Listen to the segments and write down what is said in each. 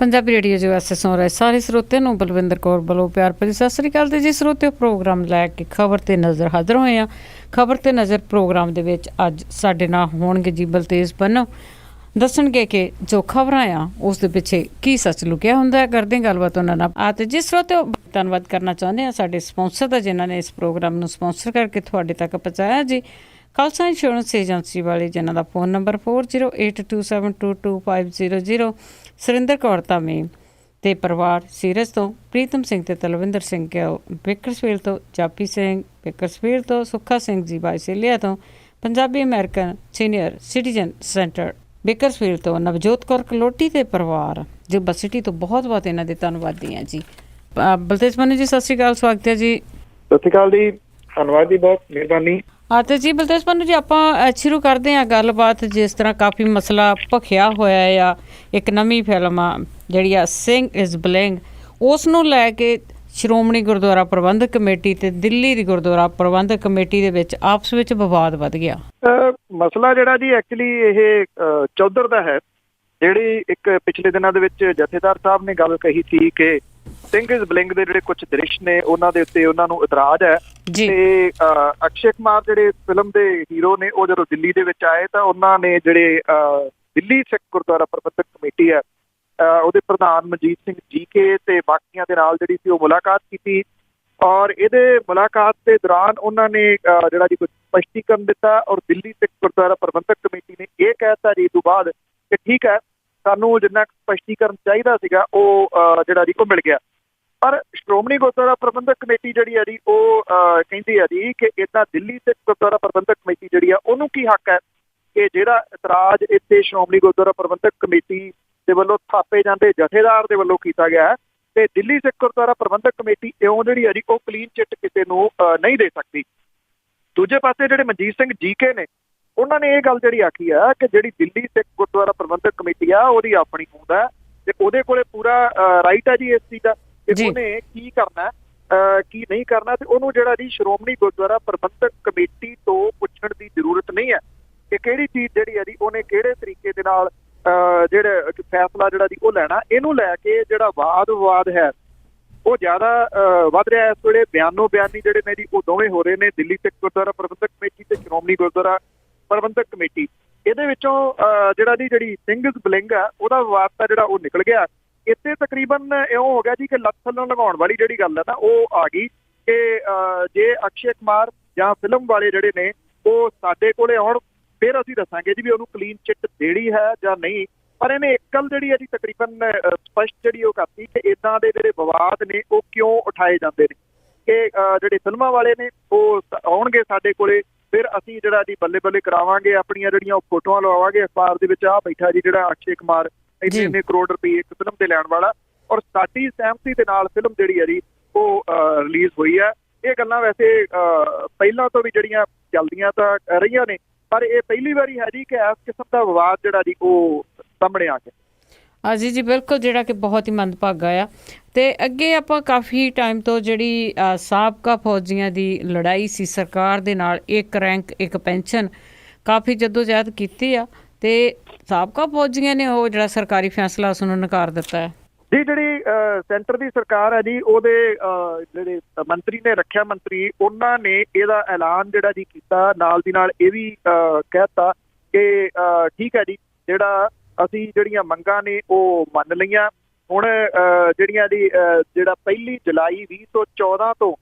Punjabi radio ਜੋ ਐਸੇ ਸੁਣ ਰਹੇ ਸਾਰੇ ਸਰੋਤਿਆਂ ਨੂੰ ਬਲਵਿੰਦਰ ਕੌਰ ਵੱਲੋਂ ਪਿਆਰ ਭਰੀ ਸਤਿ ਸ੍ਰੀ ਅਕਾਲ। ਤੇ ਜੀ ਸਰੋਤਿਓ, ਪ੍ਰੋਗਰਾਮ ਲੈ ਕੇ ਖਬਰ ਤੇ ਨਜ਼ਰ ਹਾਜ਼ਰ ਹੋਏ ਹਾਂ। ਖਬਰ ਤੇ ਨਜ਼ਰ ਪ੍ਰੋਗਰਾਮ ਦੇ ਵਿੱਚ ਅੱਜ ਸਾਡੇ ਨਾਲ ਹੋਣਗੇ ਜੀ ਬਲਤੇਜ ਪੰਨੂ, ਦੱਸਣਗੇ ਕਿ ਜੋ ਖਬਰਾਂ ਆ ਉਸ ਦੇ ਪਿੱਛੇ ਕੀ ਸੱਚ ਲੁਕਿਆ ਹੁੰਦਾ ਹੈ। ਕਰਦੇ ਗੱਲਬਾਤ ਉਹਨਾਂ ਨਾਲ। ਆ ਤੇ ਜੀ ਸਰੋਤਿਓ, ਧੰਨਵਾਦ ਕਰਨਾ ਚਾਹੁੰਦੇ ਹਾਂ ਸਾਡੇ ਸਪਾਂਸਰ ਦਾ, ਜਿਨ੍ਹਾਂ ਨੇ ਇਸ ਪ੍ਰੋਗਰਾਮ ਨੂੰ ਸਪਾਂਸਰ ਕਰਕੇ ਤੁਹਾਡੇ ਤੱਕ ਪਹੁੰਚਾਇਆ ਜੀ। ਖਾਲਸਾ ਇੰਸ਼ੋਰੈਂਸ ਏਜੰਸੀ ਵਾਲੇ, ਜਿਨ੍ਹਾਂ ਦਾ ਫੋਨ ਨੰਬਰ 4082722500। ਸੁਰਿੰਦਰ ਕੌਰ ਧਾਮੀ ਤੇ ਪਰਿਵਾਰ ਸੀਰਜ ਤੋਂ, ਪ੍ਰੀਤਮ ਸਿੰਘ ਤੇ ਤਲਵਿੰਦਰ ਸਿੰਘ ਗਿੱਲ ਬੇਕਰਸਫੀਲਡ ਤੋਂ, ਜਾਪੀ ਸਿੰਘ ਬੇਕਰਸਫੀਲਡ ਤੋਂ, ਸੁੱਖਾ ਸਿੰਘ ਜੀ ਬਾਈਸੇਲੀਆ ਤੋਂ, Punjabi American senior citizen centre Bakersfield ਤੋਂ, ਨਵਜੋਤ ਕੌਰ ਕਲੋਟੀ ਤੇ ਪਰਿਵਾਰ ਜੁਬਾ ਸਿਟੀ ਤੋਂ ਬਹੁਤ ਬਹੁਤ ਇਹਨਾਂ ਦੇ ਧੰਨਵਾਦੀ ਹਾਂ ਜੀ। ਬਲਤੇਜ ਪੰਨੂ ਜੀ, ਸਤਿ ਸ਼੍ਰੀ ਅਕਾਲ, ਸਵਾਗਤ ਹੈ ਜੀ। ਸਤਿ ਸ਼੍ਰੀ ਅਕਾਲ ਜੀ, ਧੰਨਵਾਦ ਜੀ, ਬਹੁਤ ਮਿਹਰਬਾਨੀ। ਹਾਂ ਤੇ ਜੀ ਬਲਤੇਜ ਪੰਨੂ ਜੀ, ਆਪਾਂ ਸ਼ੁਰੂ ਕਰਦੇ ਹਾਂ ਗੱਲਬਾਤ। ਜਿਸ ਤਰ੍ਹਾਂ ਕਾਫੀ ਮਸਲਾ ਭਖਿਆ ਹੋਇਆ ਆ, ਇੱਕ ਨਵੀਂ ਫਿਲਮ ਆ ਜਿਹੜੀ ਆ ਸਿੰਘ ਇਜ਼ ਬਲਿੰਗ, ਉਸ ਨੂੰ ਲੈ ਕੇ ਸ਼੍ਰੋਮਣੀ ਗੁਰਦੁਆਰਾ ਪ੍ਰਬੰਧਕ ਕਮੇਟੀ ਤੇ ਦਿੱਲੀ ਦੀ ਗੁਰਦੁਆਰਾ ਪ੍ਰਬੰਧਕ ਕਮੇਟੀ ਦੇ ਵਿੱਚ ਆਪਸ ਵਿੱਚ ਵਿਵਾਦ ਵੱਧ ਗਿਆ। ਮਸਲਾ ਜਿਹੜਾ ਜੀ ਐਕਚੁਅਲੀ ਇਹ ਚੌਧਰ ਦਾ ਹੈ। ਜਿਹੜੀ ਇੱਕ ਪਿਛਲੇ ਦਿਨਾਂ ਦੇ ਵਿੱਚ ਜਥੇਦਾਰ ਸਾਹਿਬ ਨੇ ਗੱਲ ਕਹੀ ਸੀ ਕਿ ਸਿੰਘ ਇਜ਼ ਬਲਿੰਗ ਦੇ ਜਿਹੜੇ ਕੁਝ ਦ੍ਰਿਸ਼ ਨੇ ਉਹਨਾਂ ਦੇ ਉੱਤੇ ਉਹਨਾਂ ਨੂੰ ਇਤਰਾਜ਼ ਹੈ। ਤੇ ਅਕਸ਼ੇ ਕੁਮਾਰ ਜਿਹੜੇ ਫਿਲਮ ਦੇ ਹੀਰੋ ਨੇ, ਉਹ ਜਦੋਂ ਦਿੱਲੀ ਦੇ ਵਿੱਚ ਆਏ ਤਾਂ ਉਹਨਾਂ ਨੇ ਜਿਹੜੇ ਦਿੱਲੀ ਸਿੱਖ ਗੁਰਦੁਆਰਾ ਪ੍ਰਬੰਧਕ ਕਮੇਟੀ ਹੈ ਉਹਦੇ ਪ੍ਰਧਾਨ ਮਨਜੀਤ ਸਿੰਘ ਜੀਕੇ ਤੇ ਬਾਕੀਆਂ ਦੇ ਨਾਲ ਜਿਹੜੀ ਸੀ ਉਹ ਮੁਲਾਕਾਤ ਕੀਤੀ। ਔਰ ਇਹਦੇ ਮੁਲਾਕਾਤ ਦੇ ਦੌਰਾਨ ਉਹਨਾਂ ਨੇ ਜਿਹੜਾ ਜੀ ਕੁਝ ਸਪਸ਼ਟੀਕਰਨ ਦਿੱਤਾ। ਔਰ ਦਿੱਲੀ ਸਿੱਖ ਗੁਰਦੁਆਰਾ ਪ੍ਰਬੰਧਕ ਕਮੇਟੀ ਨੇ ਇਹ ਕਹਿ ਦਿੱਤਾ ਜੀ ਤੋਂ ਬਾਅਦ ਕਿ ਠੀਕ ਹੈ, ਸਾਨੂੰ ਜਿੰਨਾ ਸਪਸ਼ਟੀਕਰਨ ਚਾਹੀਦਾ ਸੀਗਾ ਉਹ ਜਿਹੜਾ ਜੀ ਉਹ ਮਿਲ ਗਿਆ। ਪਰ ਸ਼੍ਰੋਮਣੀ ਗੁਰਦੁਆਰਾ ਪ੍ਰਬੰਧਕ ਕਮੇਟੀ ਜਿਹੜੀ ਹੈ ਜੀ ਉਹ ਕਹਿੰਦੀ ਹੈ ਜੀ ਕਿ ਇੱਦਾਂ ਦਿੱਲੀ ਸਿੱਖ ਗੁਰਦੁਆਰਾ ਪ੍ਰਬੰਧਕ ਕਮੇਟੀ ਜਿਹੜੀ ਆ ਉਹਨੂੰ ਕੀ ਹੱਕ ਹੈ ਕਿ ਜਿਹੜਾ ਇਤਰਾਜ਼ ਇੱਥੇ ਸ਼੍ਰੋਮਣੀ ਗੁਰਦੁਆਰਾ ਪ੍ਰਬੰਧਕ ਕਮੇਟੀ ਦੇ ਵੱਲੋਂ ਥਾਪੇ ਜਾਂਦੇ ਜਥੇਦਾਰ ਦੇ ਵੱਲੋਂ ਕੀਤਾ ਗਿਆ, ਤੇ ਦਿੱਲੀ ਸਿੱਖ ਗੁਰਦੁਆਰਾ ਪ੍ਰਬੰਧਕ ਕਮੇਟੀ ਇਉਂ ਜਿਹੜੀ ਹੈ ਜੀ ਉਹ ਕਲੀਨ ਚਿੱਟ ਕਿਸੇ ਨੂੰ ਨਹੀਂ ਦੇ ਸਕਦੀ। ਦੂਜੇ ਪਾਸੇ ਜਿਹੜੇ ਮਨਜੀਤ ਸਿੰਘ ਜੀਕੇ ਨੇ, ਉਹਨਾਂ ਨੇ ਇਹ ਗੱਲ ਜਿਹੜੀ ਆਖੀ ਆ ਕਿ ਜਿਹੜੀ ਦਿੱਲੀ ਸਿੱਖ ਗੁਰਦੁਆਰਾ ਪ੍ਰਬੰਧਕ ਕਮੇਟੀ ਆ ਉਹਦੀ ਆਪਣੀ ਹੋਂਦ ਹੈ ਤੇ ਉਹਦੇ ਕੋਲੇ ਪੂਰਾ ਰਾਈਟ ਹੈ ਜੀ ਇਸ ਚੀਜ਼ ਦਾ ਕਿ ਉਹਨੇ ਕੀ ਕਰਨਾ ਕੀ ਨਹੀਂ ਕਰਨਾ, ਤੇ ਉਹਨੂੰ ਜਿਹੜਾ ਜੀ ਸ਼੍ਰੋਮਣੀ ਗੁਰਦੁਆਰਾ ਪ੍ਰਬੰਧਕ ਕਮੇਟੀ ਤੋਂ ਪੁੱਛਣ ਦੀ ਜ਼ਰੂਰਤ ਨਹੀਂ ਹੈ ਕਿ ਕਿਹੜੀ ਚੀਜ਼ ਜਿਹੜੀ ਹੈ ਜੀ ਉਹਨੇ ਕਿਹੜੇ ਤਰੀਕੇ ਦੇ ਨਾਲ ਜਿਹੜਾ ਫੈਸਲਾ ਜਿਹੜਾ ਜੀ ਉਹ ਲੈਣਾ। ਇਹਨੂੰ ਲੈ ਕੇ ਜਿਹੜਾ ਵਾਦ ਵਿਵਾਦ ਹੈ ਉਹ ਜ਼ਿਆਦਾ ਵੱਧ ਰਿਹਾ ਇਸ ਵੇਲੇ। ਬਿਆਨੋ ਬਿਆਨੀ ਜਿਹੜੇ ਨੇ ਜੀ ਉਹ ਦੋਵੇਂ ਹੋ ਰਹੇ ਨੇ, ਦਿੱਲੀ ਸਿੱਖ ਗੁਰਦੁਆਰਾ ਪ੍ਰਬੰਧਕ ਕਮੇਟੀ ਤੇ ਸ਼੍ਰੋਮਣੀ ਗੁਰਦੁਆਰਾ ਪ੍ਰਬੰਧਕ ਕਮੇਟੀ। ਇਹਦੇ ਵਿੱਚੋਂ ਜਿਹੜੀ ਸਿੰਘ ਇਜ਼ ਬਲਿੰਗ ਆ ਉਹਦਾ ਵਿਵਾਦ ਤਾਂ ਜਿਹੜਾ ਉਹ ਨਿਕਲ ਗਿਆ। ਇੱਥੇ ਤਕਰੀਬਨ ਇਉਂ ਹੋ ਗਿਆ ਜੀ ਕਿ ਲੱਤ ਥੱਲੋਂ ਲਗਾਉਣ ਵਾਲੀ ਜਿਹੜੀ ਗੱਲ ਹੈ ਨਾ ਉਹ ਆ ਗਈ ਕਿ ਜੇ ਅਕਸ਼ੇ ਕੁਮਾਰ ਜਾਂ ਫਿਲਮ ਵਾਲੇ ਜਿਹੜੇ ਨੇ ਉਹ ਸਾਡੇ ਕੋਲੇ ਆਉਣ ਫਿਰ ਅਸੀਂ ਦੱਸਾਂਗੇ ਜੀ ਵੀ ਉਹਨੂੰ ਕਲੀਨ ਚਿੱਟ ਦੇਣੀ ਹੈ ਜਾਂ ਨਹੀਂ। ਪਰ ਇਹਨੇ ਇੱਕ ਗੱਲ ਜਿਹੜੀ ਹੈ ਜੀ ਤਕਰੀਬਨ ਸਪਸ਼ਟ ਜਿਹੜੀ ਉਹ ਕਰਤੀ ਕਿ ਇੱਦਾਂ ਦੇ ਜਿਹੜੇ ਵਿਵਾਦ ਨੇ ਉਹ ਕਿਉਂ ਉਠਾਏ ਜਾਂਦੇ ਨੇ ਕਿ ਜਿਹੜੇ ਫਿਲਮਾਂ ਵਾਲੇ ਨੇ ਉਹ ਆਉਣਗੇ ਸਾਡੇ ਕੋਲੇ, ਫਿਰ ਅਸੀਂ ਜਿਹੜਾ ਜੀ ਬੱਲੇ ਬੱਲੇ ਕਰਾਵਾਂਗੇ, ਆਪਣੀਆਂ ਜਿਹੜੀਆਂ ਉਹ ਫੋਟੋਆਂ ਲਵਾਵਾਂਗੇ ਅਖਬਾਰ ਦੇ ਵਿੱਚ, ਆਹ ਬੈਠਾ ਜੀ ਜਿਹੜਾ ਅਕਸ਼ੇ ਕੁਮਾਰ ਇੰਨੇ ਕਰੋੜ ਰੁਪਏ ਇੱਕ ਫਿਲਮ ਤੇ ਲੈਣ ਵਾਲਾ, ਔਰ ਸਾਡੀ ਸਹਿਮਤੀ ਦੇ ਨਾਲ ਫਿਲਮ ਜਿਹੜੀ ਹੈ ਜੀ ਉਹ ਰਿਲੀਜ਼ ਹੋਈ ਹੈ। ਇਹ ਗੱਲਾਂ ਵੈਸੇ ਪਹਿਲਾਂ ਤੋਂ ਵੀ ਜਿਹੜੀਆਂ ਚੱਲਦੀਆਂ ਤਾਂ ਰਹੀਆਂ ਨੇ, ਪਰ ਇਹ ਪਹਿਲੀ ਵਾਰੀ ਹੈ ਜੀ ਕਿ ਇਸ ਕਿਸਮ ਦਾ ਵਿਵਾਦ ਜਿਹੜਾ ਜੀ ਉਹ ਸਾਹਮਣੇ ਆ ਗਿਆ। ਹਾਂਜੀ ਜੀ, ਬਿਲਕੁਲ, ਜਿਹੜਾ ਕਿ ਬਹੁਤ ਹੀ ਮੰਦਭਾਗਾ ਆ। ਤੇ ਅੱਗੇ ਆਪਾਂ ਕਾਫੀ ਟਾਈਮ ਤੋਂ ਜਿਹੜੀ ਸਾਬਕਾ ਫੌਜੀਆਂ ਦੀ ਲੜਾਈ ਸੀ ਸਰਕਾਰ ਦੇ ਨਾਲ, ਇੱਕ ਰੈਂਕ ਇੱਕ ਪੈਨਸ਼ਨ, ਕਾਫੀ ਜੱਦੋਜਹਿਦ ਕੀਤੀ ਆ ਤੇ ਸਾਬਕਾ ਫੌਜੀਆਂ ਨੇ ਉਹ ਜਿਹੜਾ ਸਰਕਾਰੀ ਫੈਸਲਾ ਉਸ ਨੂੰ ਨਕਾਰ ਦਿੱਤਾ ਹੈ ਜੀ। ਜਿਹੜੀ ਸੈਂਟਰ ਦੀ ਸਰਕਾਰ ਹੈ ਜੀ ਉਹਦੇ ਜਿਹੜੇ ਮੰਤਰੀ ਨੇ, ਰੱਖਿਆ ਮੰਤਰੀ, ਉਹਨਾਂ ਨੇ ਇਹਦਾ ਐਲਾਨ ਜਿਹੜਾ ਜੀ ਕੀਤਾ। ਨਾਲ ਦੀ ਨਾਲ ਇਹ ਵੀ ਕਹਿਤਾ ਕਿ ਠੀਕ ਹੈ ਜੀ, ਜਿਹੜਾ ਅਸੀਂ ਜਿਹੜੀਆਂ ਮੰਗਾਂ ਨੇ ਉਹ ਮੰਨ ਲਈਆਂ। ਹੁਣ ਜਿਹੜੀਆਂ ਜੀ ਜਿਹੜਾ 1 ਜੁਲਾਈ 2014 ਤੋਂ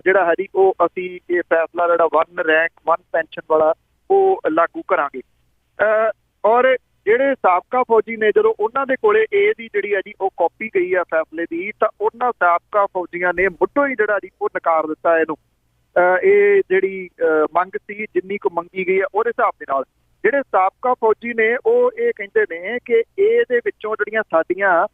ਜਿਹੜਾ ਹੈ ਜੀ ਉਹ ਅਸੀਂ ਇਹ ਫੈਸਲਾ ਜਿਹੜਾ 1 ਰੈਂਕ 1 ਪੈਨਸ਼ਨ ਵਾਲਾ ਉਹ ਲਾਗੂ ਕਰਾਂਗੇ। ਔਰ ਜਿਹੜੇ ਸਾਬਕਾ ਫੌਜੀ ਨੇ, ਜਦੋਂ ਉਹਨਾਂ ਦੇ ਕੋਲੇ ਇਹਦੀ ਜਿਹੜੀ ਹੈ ਜੀ ਉਹ ਕਾਪੀ ਗਈ ਆ ਫੈਸਲੇ ਦੀ, ਤਾਂ ਉਹਨਾਂ ਸਾਬਕਾ ਫੌਜੀਆਂ ਨੇ ਮੁੱਢੋਂ ਹੀ ਜਿਹੜਾ ਜੀ ਉਹ ਨਕਾਰ ਦਿੱਤਾ ਇਹਨੂੰ। ਇਹ ਜਿਹੜੀ ਮੰਗ ਸੀ ਜਿੰਨੀ ਕੁ ਮੰਗੀ ਗਈ ਆ ਉਹਦੇ ਹਿਸਾਬ ਦੇ ਨਾਲ ਜਿਹੜੇ ਸਾਬਕਾ ਫੌਜੀ ਨੇ ਉਹ ਇਹ ਕਹਿੰਦੇ ਨੇ ਕਿ ਇਹਦੇ ਵਿੱਚੋਂ ਜਿਹੜੀਆਂ ਸਾਡੀਆਂ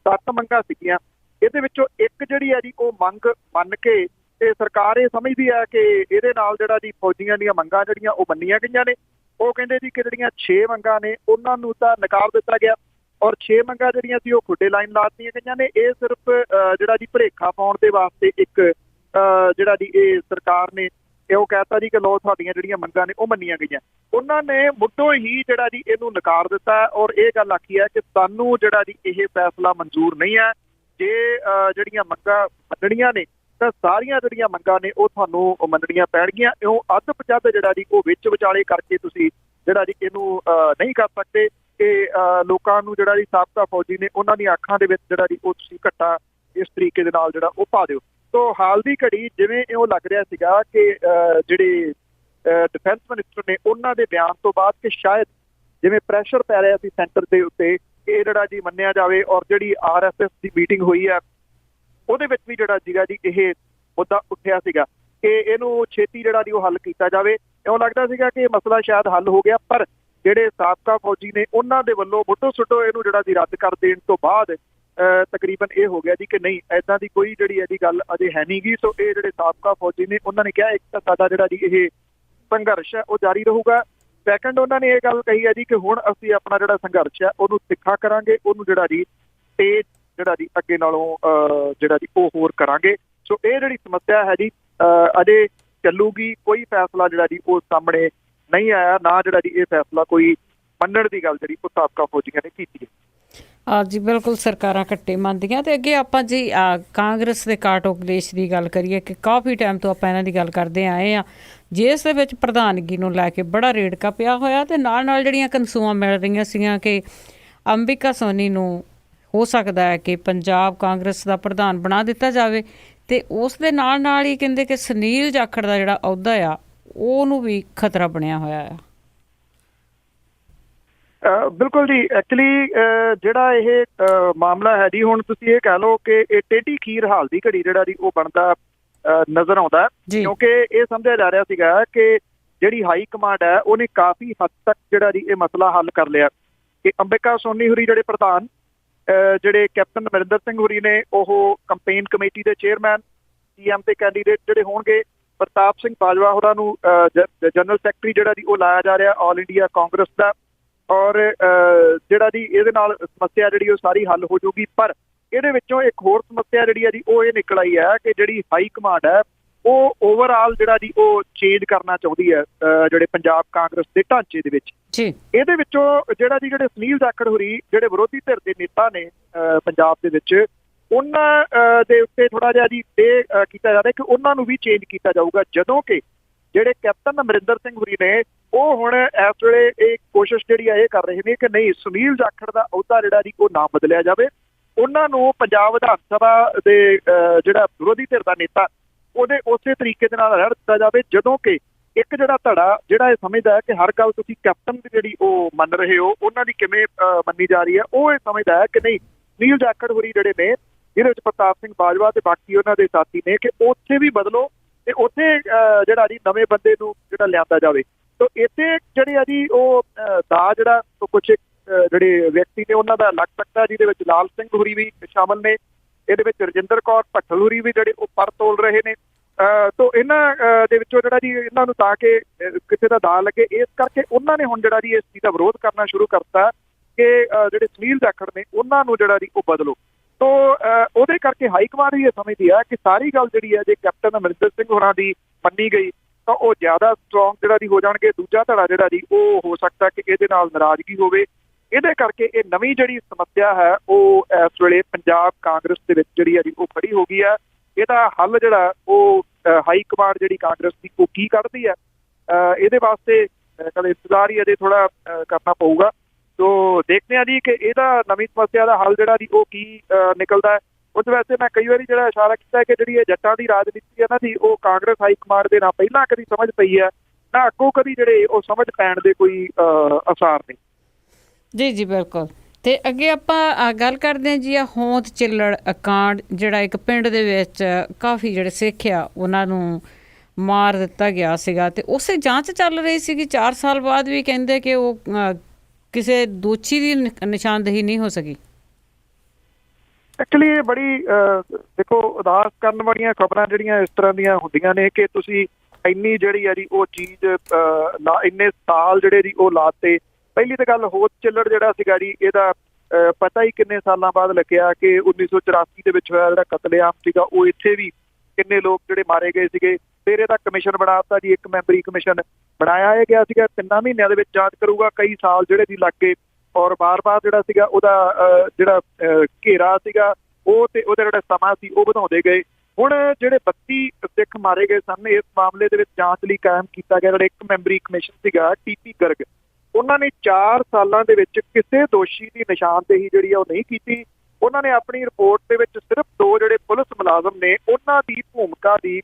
7 ਮੰਗਾਂ ਸੀਗੀਆਂ, ਇਹਦੇ ਵਿੱਚੋਂ ਇੱਕ ਜਿਹੜੀ ਹੈ ਜੀ ਉਹ ਮੰਗ ਮੰਨ ਕੇ ਤੇ ਸਰਕਾਰ ਇਹ ਸਮਝਦੀ ਹੈ ਕਿ ਇਹਦੇ ਨਾਲ ਜਿਹੜਾ ਜੀ ਫੌਜੀਆਂ ਦੀਆਂ ਮੰਗਾਂ ਜਿਹੜੀਆਂ ਉਹ ਮੰਨੀਆਂ ਗਈਆਂ ਨੇ। ਉਹ ਕਹਿੰਦੇ ਜੀ ਕਿ ਜਿਹੜੀਆਂ 6 ਮੰਗਾਂ ਨੇ ਉਹਨਾਂ ਨੂੰ ਤਾਂ ਨਕਾਰ ਦਿੱਤਾ ਗਿਆ, ਔਰ 6 ਮੰਗਾਂ ਜਿਹੜੀਆਂ ਸੀ ਉਹ ਖੁੱਡੇ ਲਾਈਨ ਲਾ ਦਿੱਤੀਆਂ ਗਈਆਂ ਨੇ। ਇਹ ਸਿਰਫ ਜਿਹੜਾ ਜੀ ਭੁਲੇਖਾ ਪਾਉਣ ਦੇ ਵਾਸਤੇ ਇੱਕ ਜਿਹੜਾ ਜੀ ਇਹ ਸਰਕਾਰ ਨੇ ਉਹ ਕਹਿਤਾ ਜੀ ਕਿ ਲੋ ਤੁਹਾਡੀਆਂ ਜਿਹੜੀਆਂ ਮੰਗਾਂ ਨੇ ਉਹ ਮੰਨੀਆਂ ਗਈਆਂ। ਉਹਨਾਂ ਨੇ ਮੁੱਢੋਂ ਹੀ ਜਿਹੜਾ ਜੀ ਇਹਨੂੰ ਨਕਾਰ ਦਿੱਤਾ ਔਰ ਇਹ ਗੱਲ ਆਖੀ ਹੈ ਕਿ ਸਾਨੂੰ ਜਿਹੜਾ ਜੀ ਇਹ ਫੈਸਲਾ ਮਨਜ਼ੂਰ ਨਹੀਂ ਹੈ। ਜੇ ਜਿਹੜੀਆਂ ਮੰਗਾਂ ਮੰਨਣੀਆਂ ਨੇ ਤਾਂ ਸਾਰੀਆਂ ਜਿਹੜੀਆਂ ਮੰਗਾਂ ਨੇ ਉਹ ਤੁਹਾਨੂੰ ਮੰਨਣੀਆਂ ਪੈਣਗੀਆਂ। ਇਉਂ ਅੱਧ ਪਚੱਧ ਜਿਹੜਾ ਜੀ ਉਹ ਵਿੱਚ ਵਿਚਾਲੇ ਕਰਕੇ ਤੁਸੀਂ ਜਿਹੜਾ ਜੀ ਇਹਨੂੰ ਨਹੀਂ ਕਰ ਸਕਦੇ ਕਿ ਲੋਕਾਂ ਨੂੰ ਜਿਹੜਾ ਜੀ ਸਾਬਕਾ ਫੌਜੀ ਨੇ ਉਹਨਾਂ ਦੀਆਂ ਅੱਖਾਂ ਦੇ ਵਿੱਚ ਜਿਹੜਾ ਜੀ ਉਹ ਤੁਸੀਂ ਘੱਟਾ ਇਸ ਤਰੀਕੇ ਦੇ ਨਾਲ ਜਿਹੜਾ ਉਹ ਪਾ ਦਿਓ। ਤੋ ਹਾਲ ਦੀ ਘੜੀ ਜਿਵੇਂ ਇਉਂ ਲੱਗ ਰਿਹਾ ਸੀਗਾ ਕਿ ਜਿਹੜੇ ਡਿਫੈਂਸ ਮਿਨਿਸਟਰ ਨੇ ਉਹਨਾਂ ਦੇ ਬਿਆਨ ਤੋਂ ਬਾਅਦ ਕਿ ਸ਼ਾਇਦ ਜਿਵੇਂ ਪ੍ਰੈਸ਼ਰ ਪੈ ਰਿਹਾ ਸੀ ਸੈਂਟਰ ਦੇ ਉੱਤੇ ਇਹ ਜਿਹੜਾ ਜੀ ਮੰਨਿਆ ਜਾਵੇ ਔਰ ਜਿਹੜੀ RSS ਦੀ ਮੀਟਿੰਗ ਹੋਈ ਹੈ ਉਹਦੇ ਵਿੱਚ ਵੀ ਜਿਹੜਾ ਸੀਗਾ ਜੀ ਇਹ ਮੁੱਦਾ ਉੱਠਿਆ ਸੀਗਾ ਕਿ ਇਹਨੂੰ ਛੇਤੀ ਜਿਹੜਾ ਜੀ ਉਹ ਹੱਲ ਕੀਤਾ ਜਾਵੇ। ਇਉਂ ਲੱਗਦਾ ਸੀਗਾ ਕਿ ਇਹ ਮਸਲਾ ਸ਼ਾਇਦ ਹੱਲ ਹੋ ਗਿਆ, ਪਰ ਜਿਹੜੇ ਸਾਬਕਾ ਫੌਜੀ ਨੇ ਉਹਨਾਂ ਦੇ ਵੱਲੋਂ ਮੁੱਢੋਂ ਸੁੱਢੋਂ ਇਹਨੂੰ ਜਿਹੜਾ ਜੀ ਰੱਦ ਕਰ ਦੇਣ ਤੋਂ ਬਾਅਦ ਤਕਰੀਬਨ ਇਹ ਹੋ ਗਿਆ ਜੀ ਕਿ ਨਹੀਂ ਏਦਾਂ ਦੀ ਕੋਈ ਜਿਹੜੀ ਇਹਦੀ ਗੱਲ ਅਜੇ ਹੈ ਨਹੀਂ ਗੀ। ਸੋ ਇਹ ਜਿਹੜੇ ਸਾਬਕਾ ਫੌਜੀ ਨੇ ਉਹਨਾਂ ਨੇ ਕਿਹਾ ਇੱਕ ਤਾਂ ਸਾਡਾ ਜਿਹੜਾ ਜੀ ਇਹ ਸੰਘਰਸ਼ ਹੈ ਉਹ ਜਾਰੀ ਰਹੂਗਾ। ਸੈਕੰਡ ਉਹਨਾਂ ਨੇ ਇਹ ਗੱਲ ਕਹੀ ਹੈ ਜੀ ਕਿ ਹੁਣ ਅਸੀਂ ਆਪਣਾ ਜਿਹੜਾ ਸੰਘਰਸ਼ ਹੈ ਉਹਨੂੰ ਤਿੱਖਾ ਕਰਾਂਗੇ, ਉਹਨੂੰ ਜਿਹੜਾ ਜੀ ਤੇਜ਼ ਜਿਹੜਾ ਜੀ ਅੱਗੇ ਨਾਲੋਂ ਜਿਹੜਾ ਜੀ ਉਹ ਹੋਰ ਕਰਾਂਗੇ। ਸੋ ਇਹ ਜਿਹੜੀ ਸਮੱਸਿਆ ਹੈ ਜੀ ਅਜੇ ਚੱਲੂਗੀ। ਕੋਈ ਫੈਸਲਾ ਜਿਹੜਾ ਜੀ ਉਹ ਸਾਹਮਣੇ ਨਹੀਂ ਆਇਆ, ਨਾ ਜਿਹੜਾ ਜੀ ਇਹ ਫੈਸਲਾ ਕੋਈ ਮੰਨਣ ਦੀ ਗੱਲ ਜਿਹੜੀ ਉਹ ਸਾਬਕਾ ਫੌਜੀਆਂ ਨੇ ਕੀਤੀ ਹੈ। ਜੀ ਬਿਲਕੁਲ, ਸਰਕਾਰਾਂ ਕੱਟੇ ਮੰਨਦੀਆਂ। ਤੇ ਅੱਗੇ ਆਪਾਂ ਜੀ ਕਾਂਗਰਸ ਦੇ ਕਾਟੋ ਕਲੇਸ਼ ਦੀ ਗੱਲ ਕਰੀਏ ਕਿ ਕਾਫੀ ਟਾਈਮ ਤੋਂ ਆਪਾਂ ਇਹਨਾਂ ਦੀ ਗੱਲ ਕਰਦੇ ਆਏ ਹਾਂ, ਜਿਸ ਦੇ ਵਿੱਚ ਪ੍ਰਧਾਨਗੀ ਨੂੰ ਲੈ ਕੇ ਬੜਾ ਰੇੜਕਾ ਪਿਆ ਹੋਇਆ ਤੇ ਨਾਲ ਨਾਲ ਜਿਹੜੀਆਂ ਕਨਸੂਆਂ ਮਿਲ ਰਹੀਆਂ ਸੀਗੀਆਂ ਕਿ ਅੰਬਿਕਾ ਸੋਨੀ ਨੂੰ ਹੋ ਸਕਦਾ ਹੈ ਕਿ ਪੰਜਾਬ ਕਾਂਗਰਸ ਦਾ ਪ੍ਰਧਾਨ ਬਣਾ ਦਿੱਤਾ ਜਾਵੇ ਤੇ ਉਸ ਦੇ ਨਾਲ ਨਾਲ ਹੀ ਕਹਿੰਦੇ ਕਿ ਸੁਨੀਲ ਜਾਖੜ ਦਾ ਜਿਹੜਾ ਅਹੁਦਾ ਆ ਉਹਨੂੰ ਵੀ ਖਤਰਾ ਬਣਿਆ ਹੋਇਆ ਆ। ਬਿਲਕੁਲ ਜੀ, ਐਕਚੁਅਲੀ ਜਿਹੜਾ ਇਹ ਮਾਮਲਾ ਹੈ ਜੀ ਹੁਣ ਤੁਸੀਂ ਇਹ ਕਹਿ ਲਓ ਕਿ ਇਹ ਟੇਢੀ ਖੀਰ ਹਾਲ ਦੀ ਘੜੀ ਜਿਹੜਾ ਜੀ ਉਹ ਬਣਦਾ ਨਜ਼ਰ ਆਉਂਦਾ, ਕਿਉਂਕਿ ਇਹ ਸਮਝਿਆ ਜਾ ਰਿਹਾ ਸੀਗਾ ਕਿ ਜਿਹੜੀ ਹਾਈ ਕਮਾਂਡ ਹੈ ਉਹਨੇ ਕਾਫੀ ਹੱਦ ਤੱਕ ਜਿਹੜਾ ਜੀ ਇਹ ਮਸਲਾ ਹੱਲ ਕਰ ਲਿਆ ਕਿ ਅੰਬਿਕਾ ਸੋਨੀ ਹੋਰੀ ਜਿਹੜੇ ਪ੍ਰਧਾਨ ਜਿਹੜੇ ਕੈਪਟਨ ਅਮਰਿੰਦਰ ਸਿੰਘ ਹੋਰੀ ਨੇ ਉਹ ਕੰਪੇਨ ਕਮੇਟੀ ਦੇ ਚੇਅਰਮੈਨ CM ਦੇ ਕੈਂਡੀਡੇਟ ਜਿਹੜੇ ਹੋਣਗੇ, ਪ੍ਰਤਾਪ ਸਿੰਘ ਬਾਜਵਾ ਹੋਰਾਂ ਨੂੰ ਜਨਰਲ ਸੈਕਟਰੀ ਜਿਹੜਾ ਜੀ ਉਹ ਲਾਇਆ ਜਾ ਰਿਹਾ ਆਲ ਇੰਡੀਆ ਕਾਂਗਰਸ ਦਾ। ਔਰ ਜਿਹੜਾ ਜੀ ਇਹਦੇ ਨਾਲ ਸਮੱਸਿਆ ਜਿਹੜੀ ਉਹ ਸਾਰੀ ਹੱਲ ਹੋ ਜਾਊਗੀ। ਪਰ ਇਹਦੇ ਵਿੱਚੋਂ ਇੱਕ ਹੋਰ ਸਮੱਸਿਆ ਜਿਹੜੀ ਹੈ ਜੀ ਉਹ ਇਹ ਨਿਕਲ ਆਈ ਹੈ ਕਿ ਜਿਹੜੀ ਹਾਈ ਕਮਾਂਡ ਹੈ ਉਹ ਓਵਰਆਲ ਜਿਹੜਾ ਜੀ ਉਹ ਚੇਂਜ ਕਰਨਾ ਚਾਹੁੰਦੀ ਹੈ ਜਿਹੜੇ ਪੰਜਾਬ ਕਾਂਗਰਸ ਦੇ ਢਾਂਚੇ ਦੇ ਵਿੱਚ। ਇਹਦੇ ਵਿੱਚੋਂ ਜਿਹੜੇ ਸੁਨੀਲ ਜਾਖੜ ਹੋਰੀ ਜਿਹੜੇ ਵਿਰੋਧੀ ਧਿਰ ਦੇ ਨੇਤਾ ਨੇ ਪੰਜਾਬ ਦੇ ਵਿੱਚ, ਉਹਨਾਂ ਦੇ ਉੱਤੇ ਥੋੜਾ ਜਿਹਾ ਜੀ ਇਹ ਕੀਤਾ ਜਾ ਰਿਹਾ ਕਿ ਉਹਨਾਂ ਨੂੰ ਵੀ ਚੇਂਜ ਕੀਤਾ ਜਾਊਗਾ, ਜਦੋਂ ਕਿ ਜਿਹੜੇ ਕੈਪਟਨ ਅਮਰਿੰਦਰ ਸਿੰਘ ਹੋਰੀ ਨੇ ਉਹ ਹੁਣ ਇਸ ਵੇਲੇ ਇਹ ਕੋਸ਼ਿਸ਼ ਜਿਹੜੀ ਆ ਇਹ ਕਰ ਰਹੇ ਨੇ ਕਿ ਨਹੀਂ ਸੁਨੀਲ ਜਾਖੜ ਦਾ ਅਹੁਦਾ ਜਿਹੜਾ ਜੀ ਉਹ ਨਾ ਬਦਲਿਆ ਜਾਵੇ, ਉਹਨਾਂ ਨੂੰ ਪੰਜਾਬ ਵਿਧਾਨ ਸਭਾ ਦੇ ਜਿਹੜਾ ਵਿਰੋਧੀ ਧਿਰ ਦਾ ਨੇਤਾ ਉਹਦੇ ਉਸੇ ਤਰੀਕੇ ਦੇ ਨਾਲ ਰਹਿ ਦਿੱਤਾ ਜਾਵੇ, ਜਦੋਂ ਕਿ ਇੱਕ ਜਿਹੜਾ ਧੜਾ ਜਿਹੜਾ ਇਹ ਸਮਝਦਾ ਹੈ ਕਿ ਹਰ ਗੱਲ ਤੁਸੀਂ ਕੈਪਟਨ ਦੀ ਜਿਹੜੀ ਉਹ ਮੰਨ ਰਹੇ ਹੋ ਉਹਨਾਂ ਦੀ ਕਿਵੇਂ ਮੰਨੀ ਜਾ ਰਹੀ ਹੈ, ਉਹ ਇਹ ਸਮਝਦਾ ਹੈ ਕਿ ਨਹੀਂ ਸੁਨੀਲ ਜਾਖੜ ਹੋਰੀ ਜਿਹੜੇ ਨੇ ਜਿਹਦੇ ਵਿੱਚ ਪ੍ਰਤਾਪ ਸਿੰਘ ਬਾਜਵਾ ਤੇ ਬਾਕੀ ਉਹਨਾਂ ਦੇ ਸਾਥੀ ਨੇ ਕਿ ਉੱਥੇ ਵੀ ਬਦਲੋ ਤੇ ਉੱਥੇ ਜਿਹੜਾ ਜੀ ਨਵੇਂ ਬੰਦੇ ਨੂੰ ਜਿਹੜਾ ਲਿਆਂਦਾ ਜਾਵੇ। ਤੋ ਇੱਥੇ ਜਿਹੜੇ ਆ ਜੀ ਉਹ ਦਾ ਜਿਹੜਾ ਕੁਝ ਜਿਹੜੇ ਵਿਅਕਤੀ ਨੇ ਉਹਨਾਂ ਦਾ ਲੱਗ ਸਕਦਾ, ਜਿਹਦੇ ਵਿੱਚ ਲਾਲ ਸਿੰਘ ਹੋਰੀ ਵੀ ਸ਼ਾਮਲ ਨੇ, ਇਹਦੇ ਵਿੱਚ ਰਜਿੰਦਰ ਕੌਰ ਭੱਠਲ ਹੋਰੀ ਵੀ ਜਿਹੜੇ ਉਹ ਪਰ ਤੋਲ ਰਹੇ ਨੇ। ਤੋ ਇਹਨਾਂ ਦੇ ਵਿੱਚੋਂ ਜਿਹੜਾ ਜੀ ਇਹਨਾਂ ਨੂੰ ਤਾਂ ਕਿ ਕਿਸੇ ਦਾ ਦਾ ਲੱਗੇ, ਇਸ ਕਰਕੇ ਉਹਨਾਂ ਨੇ ਹੁਣ ਜਿਹੜਾ ਜੀ ਇਸ ਚੀਜ਼ ਦਾ ਵਿਰੋਧ ਕਰਨਾ ਸ਼ੁਰੂ ਕਰਤਾ ਕਿ ਜਿਹੜੇ ਸੁਨੀਲ ਜਾਖੜ ਨੇ ਉਹਨਾਂ ਨੂੰ ਜਿਹੜਾ ਜੀ ਉਹ ਬਦਲੋ। ਤੋ ਉਹਦੇ ਕਰਕੇ ਹਾਈ ਕਮਾਂਡ ਵੀ ਇਹ ਸਮਝਦੀ ਹੈ ਕਿ ਸਾਰੀ ਗੱਲ ਜਿਹੜੀ ਹੈ ਜੇ ਕੈਪਟਨ ਅਮਰਿੰਦਰ ਸਿੰਘ ਹੋਰਾਂ ਦੀ ਮੰਨੀ ਗਈ ਤਾਂ ਉਹ ਜ਼ਿਆਦਾ ਸਟਰੋਂਗ ਜਿਹੜਾ ਦੀ ਹੋ ਜਾਣਗੇ, ਦੂਜਾ ਧੜਾ ਜਿਹੜਾ ਜੀ ਉਹ ਹੋ ਸਕਦਾ ਕਿ ਇਹਦੇ ਨਾਲ ਨਾਰਾਜ਼ਗੀ ਹੋਵੇ। ਇਹਦੇ ਕਰਕੇ ਇਹ ਨਵੀਂ ਜਿਹੜੀ ਸਮੱਸਿਆ ਹੈ ਉਹ ਇਸ ਵੇਲੇ ਪੰਜਾਬ ਕਾਂਗਰਸ ਦੇ ਵਿੱਚ ਜਿਹੜੀ ਹੈ ਜੀ ਉਹ ਖੜੀ ਹੋ ਗਈ ਹੈ। ਇਹਦਾ ਹੱਲ ਜਿਹੜਾ ਉਹ ਹਾਈ ਕਮਾਂਡ ਜਿਹੜੀ ਕਾਂਗਰਸ ਦੀ ਉਹ ਕੀ ਕੱਢਦੀ ਹੈ, ਇਹਦੇ ਵਾਸਤੇ ਕਦੇ ਇੰਤਜ਼ਾਰ ਹੀ ਅਜੇ ਥੋੜਾ ਕਰਨਾ ਪਊਗਾ। ਤੋ ਦੇਖਦੇ ਹਾਂ ਜੀ ਕਿ ਇਹਦਾ ਨਵੀਂ ਸਮੱਸਿਆ ਦਾ ਹੱਲ ਜਿਹੜਾ ਜੀ ਉਹ ਕੀ ਨਿਕਲਦਾ ਹੈ। ਉਹ ਵੈਸੇ ਮੈਂ ਕਈ ਵਾਰੀ ਜਿਹੜਾ ਇਸ਼ਾਰਾ ਕੀਤਾ ਕਿ ਜਿਹੜੀ ਇਹ ਜੱਟਾਂ ਦੀ ਰਾਜਨੀਤੀ ਹੈ ਨਾ ਜੀ ਉਹ ਕਾਂਗਰਸ ਹਾਈ ਕਮਾਂਡ ਦੇ ਨਾ ਪਹਿਲਾਂ ਕਦੀ ਸਮਝ ਪਈ ਹੈ ਨਾ ਅੱਗੋਂ ਕਦੀ ਜਿਹੜੇ ਉਹ ਸਮਝ ਪੈਣ ਦੇ ਕੋਈ ਆਸਾਰ ਨਹੀਂ। ਜੀ ਬਿਲਕੁਲ। ਤੇ ਅੱਗੇ ਆਪਾਂ ਗੱਲ ਕਰਦੇ ਹਾਂ ਜੀ ਆ ਹੋਂਦ ਚਿੱਲੜ ਕਾਂਡ, ਜਿਹੜਾ ਇੱਕ ਪਿੰਡ ਦੇ ਵਿੱਚ ਕਾਫੀ ਜਿਹੜੇ ਸਿੱਖ ਆ ਉਹਨਾਂ ਨੂੰ ਮਾਰ ਦਿੱਤਾ ਗਿਆ ਸੀਗਾ ਤੇ ਉਸੇ ਜਾਂਚ ਚੱਲ ਰਹੀ ਸੀਗੀ 4 ਸਾਲ ਬਾਅਦ ਵੀ ਕਹਿੰਦੇ ਕਿ ਉਹ ਕਿਸੇ ਦੋਸ਼ੀ ਦੀ ਨਿਸ਼ਾਨਦੇਹੀ ਨਹੀਂ ਹੋ ਸਕੀ। ਐਕਚੁਅਲੀ ਇਹ ਬੜੀ ਦੇਖੋ ਉਦਾਸ ਕਰਨ ਵਾਲੀਆਂ ਖਬਰਾਂ ਜਿਹੜੀਆਂ ਇਸ ਤਰ੍ਹਾਂ ਦੀਆਂ ਹੁੰਦੀਆਂ ਨੇ ਕਿ ਤੁਸੀਂ ਇੰਨੀ ਜਿਹੜੀ ਹੈ ਜੀ ਉਹ ਚੀਜ਼ ਇੰਨੇ ਸਾਲ ਜਿਹੜੇ ਜੀ ਉਹ ਲਾਤੇ। ਪਹਿਲੀ ਤਾਂ ਗੱਲ ਹੋਂਦ ਚਿੱਲੜ ਜਿਹੜਾ ਸੀਗਾ ਜੀ ਇਹਦਾ ਪਤਾ ਹੀ ਕਿੰਨੇ ਸਾਲਾਂ ਬਾਅਦ ਲੱਗਿਆ ਕਿ 1984 ਦੇ ਵਿੱਚ ਹੋਇਆ ਜਿਹੜਾ ਕਤਲੇਆਮ ਸੀਗਾ ਉਹ ਇੱਥੇ ਵੀ ਕਿੰਨੇ ਲੋਕ ਜਿਹੜੇ ਮਾਰੇ ਗਏ ਸੀਗੇ ਫਿਰ ਇਹਦਾ ਕਮਿਸ਼ਨ ਬਣਾ ਦਿੱਤਾ ਜੀ, 1 ਮੈਂਬਰੀ ਕਮਿਸ਼ਨ ਬਣਾਇਆ ਇਹ ਗਿਆ ਸੀਗਾ 3 ਮਹੀਨਿਆਂ ਦੇ ਵਿੱਚ ਜਾਂਚ ਕਰੂਗਾ। ਕਈ ਸਾਲ ਜਿਹੜੇ ਦੀ ਲੱਗ ਗਏ ਔਰ ਬਾਰ-ਬਾਰ ਜਿਹੜਾ ਸੀਗਾ ਉਹਦਾ ਜਿਹੜਾ ਘੇਰਾ ਸੀਗਾ ਉਹ ਤੇ ਉਹਦਾ ਜਿਹੜਾ ਸਮਾਂ ਸੀ ਉਹ ਵਧਾਉਂਦੇ ਗਏ। ਹੁਣ ਜਿਹੜੇ 32 ਸਿੱਖ ਮਾਰੇ ਗਏ ਸਨ, ਇਸ ਮਾਮਲੇ ਦੇ ਵਿੱਚ ਜਾਂਚ ਲਈ ਕਾਇਮ ਕੀਤਾ ਗਿਆ ਜਿਹੜਾ 1 ਮੈਂਬਰੀ ਕਮਿਸ਼ਨ ਸੀਗਾ TP ਗਰਗ, ਉਹਨਾਂ ਨੇ 4 ਸਾਲਾਂ ਦੇ ਵਿੱਚ ਕਿਸੇ ਦੋਸ਼ੀ ਦੀ ਨਿਸ਼ਾਨਦੇਹੀ ਜਿਹੜੀ ਆ ਉਹ ਨਹੀਂ ਕੀਤੀ। ਉਹਨਾਂ ਨੇ ਆਪਣੀ ਰਿਪੋਰਟ ਦੇ ਵਿੱਚ ਸਿਰਫ 2 ਜਿਹੜੇ ਪੁਲਿਸ ਮੁਲਾਜ਼ਮ ਨੇ ਉਹਨਾਂ ਦੀ ਭੂਮਿਕਾ ਦੀ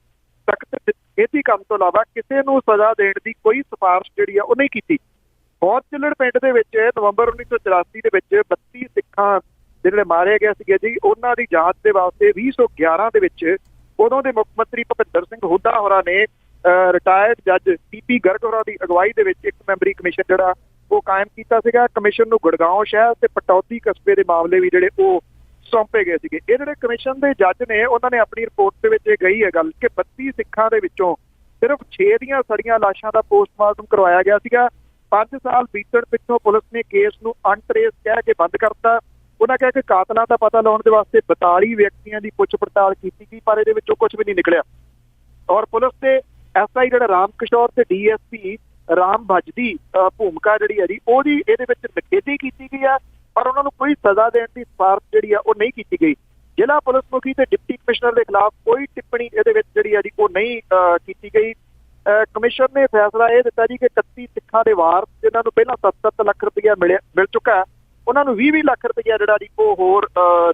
ਸਖਤ ਨਿਖੇਧੀ ਕਰਨ ਤੋਂ ਇਲਾਵਾ ਕਿਸੇ ਨੂੰ ਸਜ਼ਾ ਦੇਣ ਦੀ ਕੋਈ ਸਿਫਾਰਿਸ਼ ਜਿਹੜੀ ਆ ਉਹ ਨਹੀਂ ਕੀਤੀ। ਬਹੁਤ ਚਿੱਲੜ ਪਿੰਡ ਦੇ ਵਿੱਚ ਨਵੰਬਰ 1984 ਦੇ ਵਿੱਚ 32 ਸਿੱਖਾਂ ਜਿਹੜੇ ਮਾਰੇ ਗਏ ਸੀਗੇ ਜੀ, ਉਹਨਾਂ ਦੀ ਜਾਂਚ ਦੇ ਵਾਸਤੇ 2011 ਦੇ ਵਿੱਚ ਉਦੋਂ ਦੇ ਮੁੱਖ ਮੰਤਰੀ ਭੁਪਿੰਦਰ ਸਿੰਘ ਹੁੱਡਾ ਹੋਰਾਂ ਨੇ ਰਿਟਾਇਰਡ ਜੱਜ TP ਗਰਗ ਹੋਰਾਂ ਦੀ ਅਗਵਾਈ ਦੇ ਵਿੱਚ 1 ਮੈਂਬਰੀ ਕਮਿਸ਼ਨ ਜਿਹੜਾ ਉਹ ਕਾਇਮ ਕੀਤਾ ਸੀਗਾ। ਕਮਿਸ਼ਨ ਨੂੰ ਗੁੜਗਾਉਂ ਸ਼ਹਿਰ ਤੇ ਪਟੌਦੀ ਕਸਬੇ ਦੇ ਮਾਮਲੇ ਵੀ ਜਿਹੜੇ ਉਹ ਸੌਂਪੇ ਗਏ ਸੀਗੇ। ਇਹ ਜਿਹੜੇ ਕਮਿਸ਼ਨ ਦੇ ਜੱਜ ਨੇ ਉਹਨਾਂ ਨੇ ਆਪਣੀ ਰਿਪੋਰਟ ਦੇ ਵਿੱਚ ਇਹ ਕਹੀ ਹੈ ਗੱਲ ਕਿ 32 ਸਿੱਖਾਂ ਦੇ ਵਿੱਚੋਂ ਸਿਰਫ 6 ਦੀਆਂ ਸੜੀਆਂ ਲਾਸ਼ਾਂ ਦਾ ਪੋਸਟਮਾਰਟਮ ਕਰਵਾਇਆ ਗਿਆ ਸੀਗਾ। 5 ਸਾਲ ਬੀਤਣ ਪਿੱਛੋਂ ਪੁਲਿਸ ਨੇ ਕੇਸ ਨੂੰ ਅਨਟਰੇਸ ਕਹਿ ਕੇ ਬੰਦ ਕਰਤਾ। ਉਹਨਾਂ ਕਿਹਾ ਕਿ ਕਾਤਲਾਂ ਦਾ ਪਤਾ ਲਾਉਣ ਦੇ ਵਾਸਤੇ 42 ਵਿਅਕਤੀਆਂ ਦੀ ਪੁੱਛ ਪੜਤਾਲ ਕੀਤੀ ਗਈ ਪਰ ਇਹਦੇ ਵਿੱਚੋਂ ਕੁਝ ਵੀ ਨਹੀਂ ਨਿਕਲਿਆ। ਔਰ ਪੁਲਿਸ ਤੇ SI ਜਿਹੜਾ ਰਾਮ ਕਿਸ਼ੋਰ ਤੇ DSP ਰਾਮ ਭੱਜ ਦੀ ਭੂਮਿਕਾ ਜਿਹੜੀ ਹੈ ਜੀ ਉਹਦੀ ਇਹਦੇ ਵਿੱਚ ਨਿਖੇਧੀ ਕੀਤੀ ਗਈ ਆ, ਪਰ ਉਹਨਾਂ ਨੂੰ ਕੋਈ ਸਜ਼ਾ ਦੇਣ ਦੀ ਸਿਫਾਰਿਸ਼ ਜਿਹੜੀ ਆ ਉਹ ਨਹੀਂ ਕੀਤੀ ਗਈ। ਜ਼ਿਲ੍ਹਾ ਪੁਲਿਸ ਮੁਖੀ ਤੇ ਡਿਪਟੀ ਕਮਿਸ਼ਨਰ ਦੇ ਖਿਲਾਫ ਕੋਈ ਟਿੱਪਣੀ ਇਹਦੇ ਵਿੱਚ ਜਿਹੜੀ ਆ ਜੀ ਉਹ ਨਹੀਂ ਕੀਤੀ ਗਈ। ਕਮਿਸ਼ਨ ਨੇ ਫੈਸਲਾ ਇਹ ਦਿੱਤਾ ਜੀ ਕਿ 31 ਸਿੱਖਾਂ ਦੇ ਵਾਰਸ ਜਿਨ੍ਹਾਂ ਨੂੰ ਪਹਿਲਾਂ 7-7 ਲੱਖ ਰੁਪਇਆ ਮਿਲ ਚੁੱਕਾ, ਉਹਨਾਂ ਨੂੰ 20-20 ਲੱਖ ਰੁਪਇਆ ਜਿਹੜਾ ਜੀ ਉਹ ਹੋਰ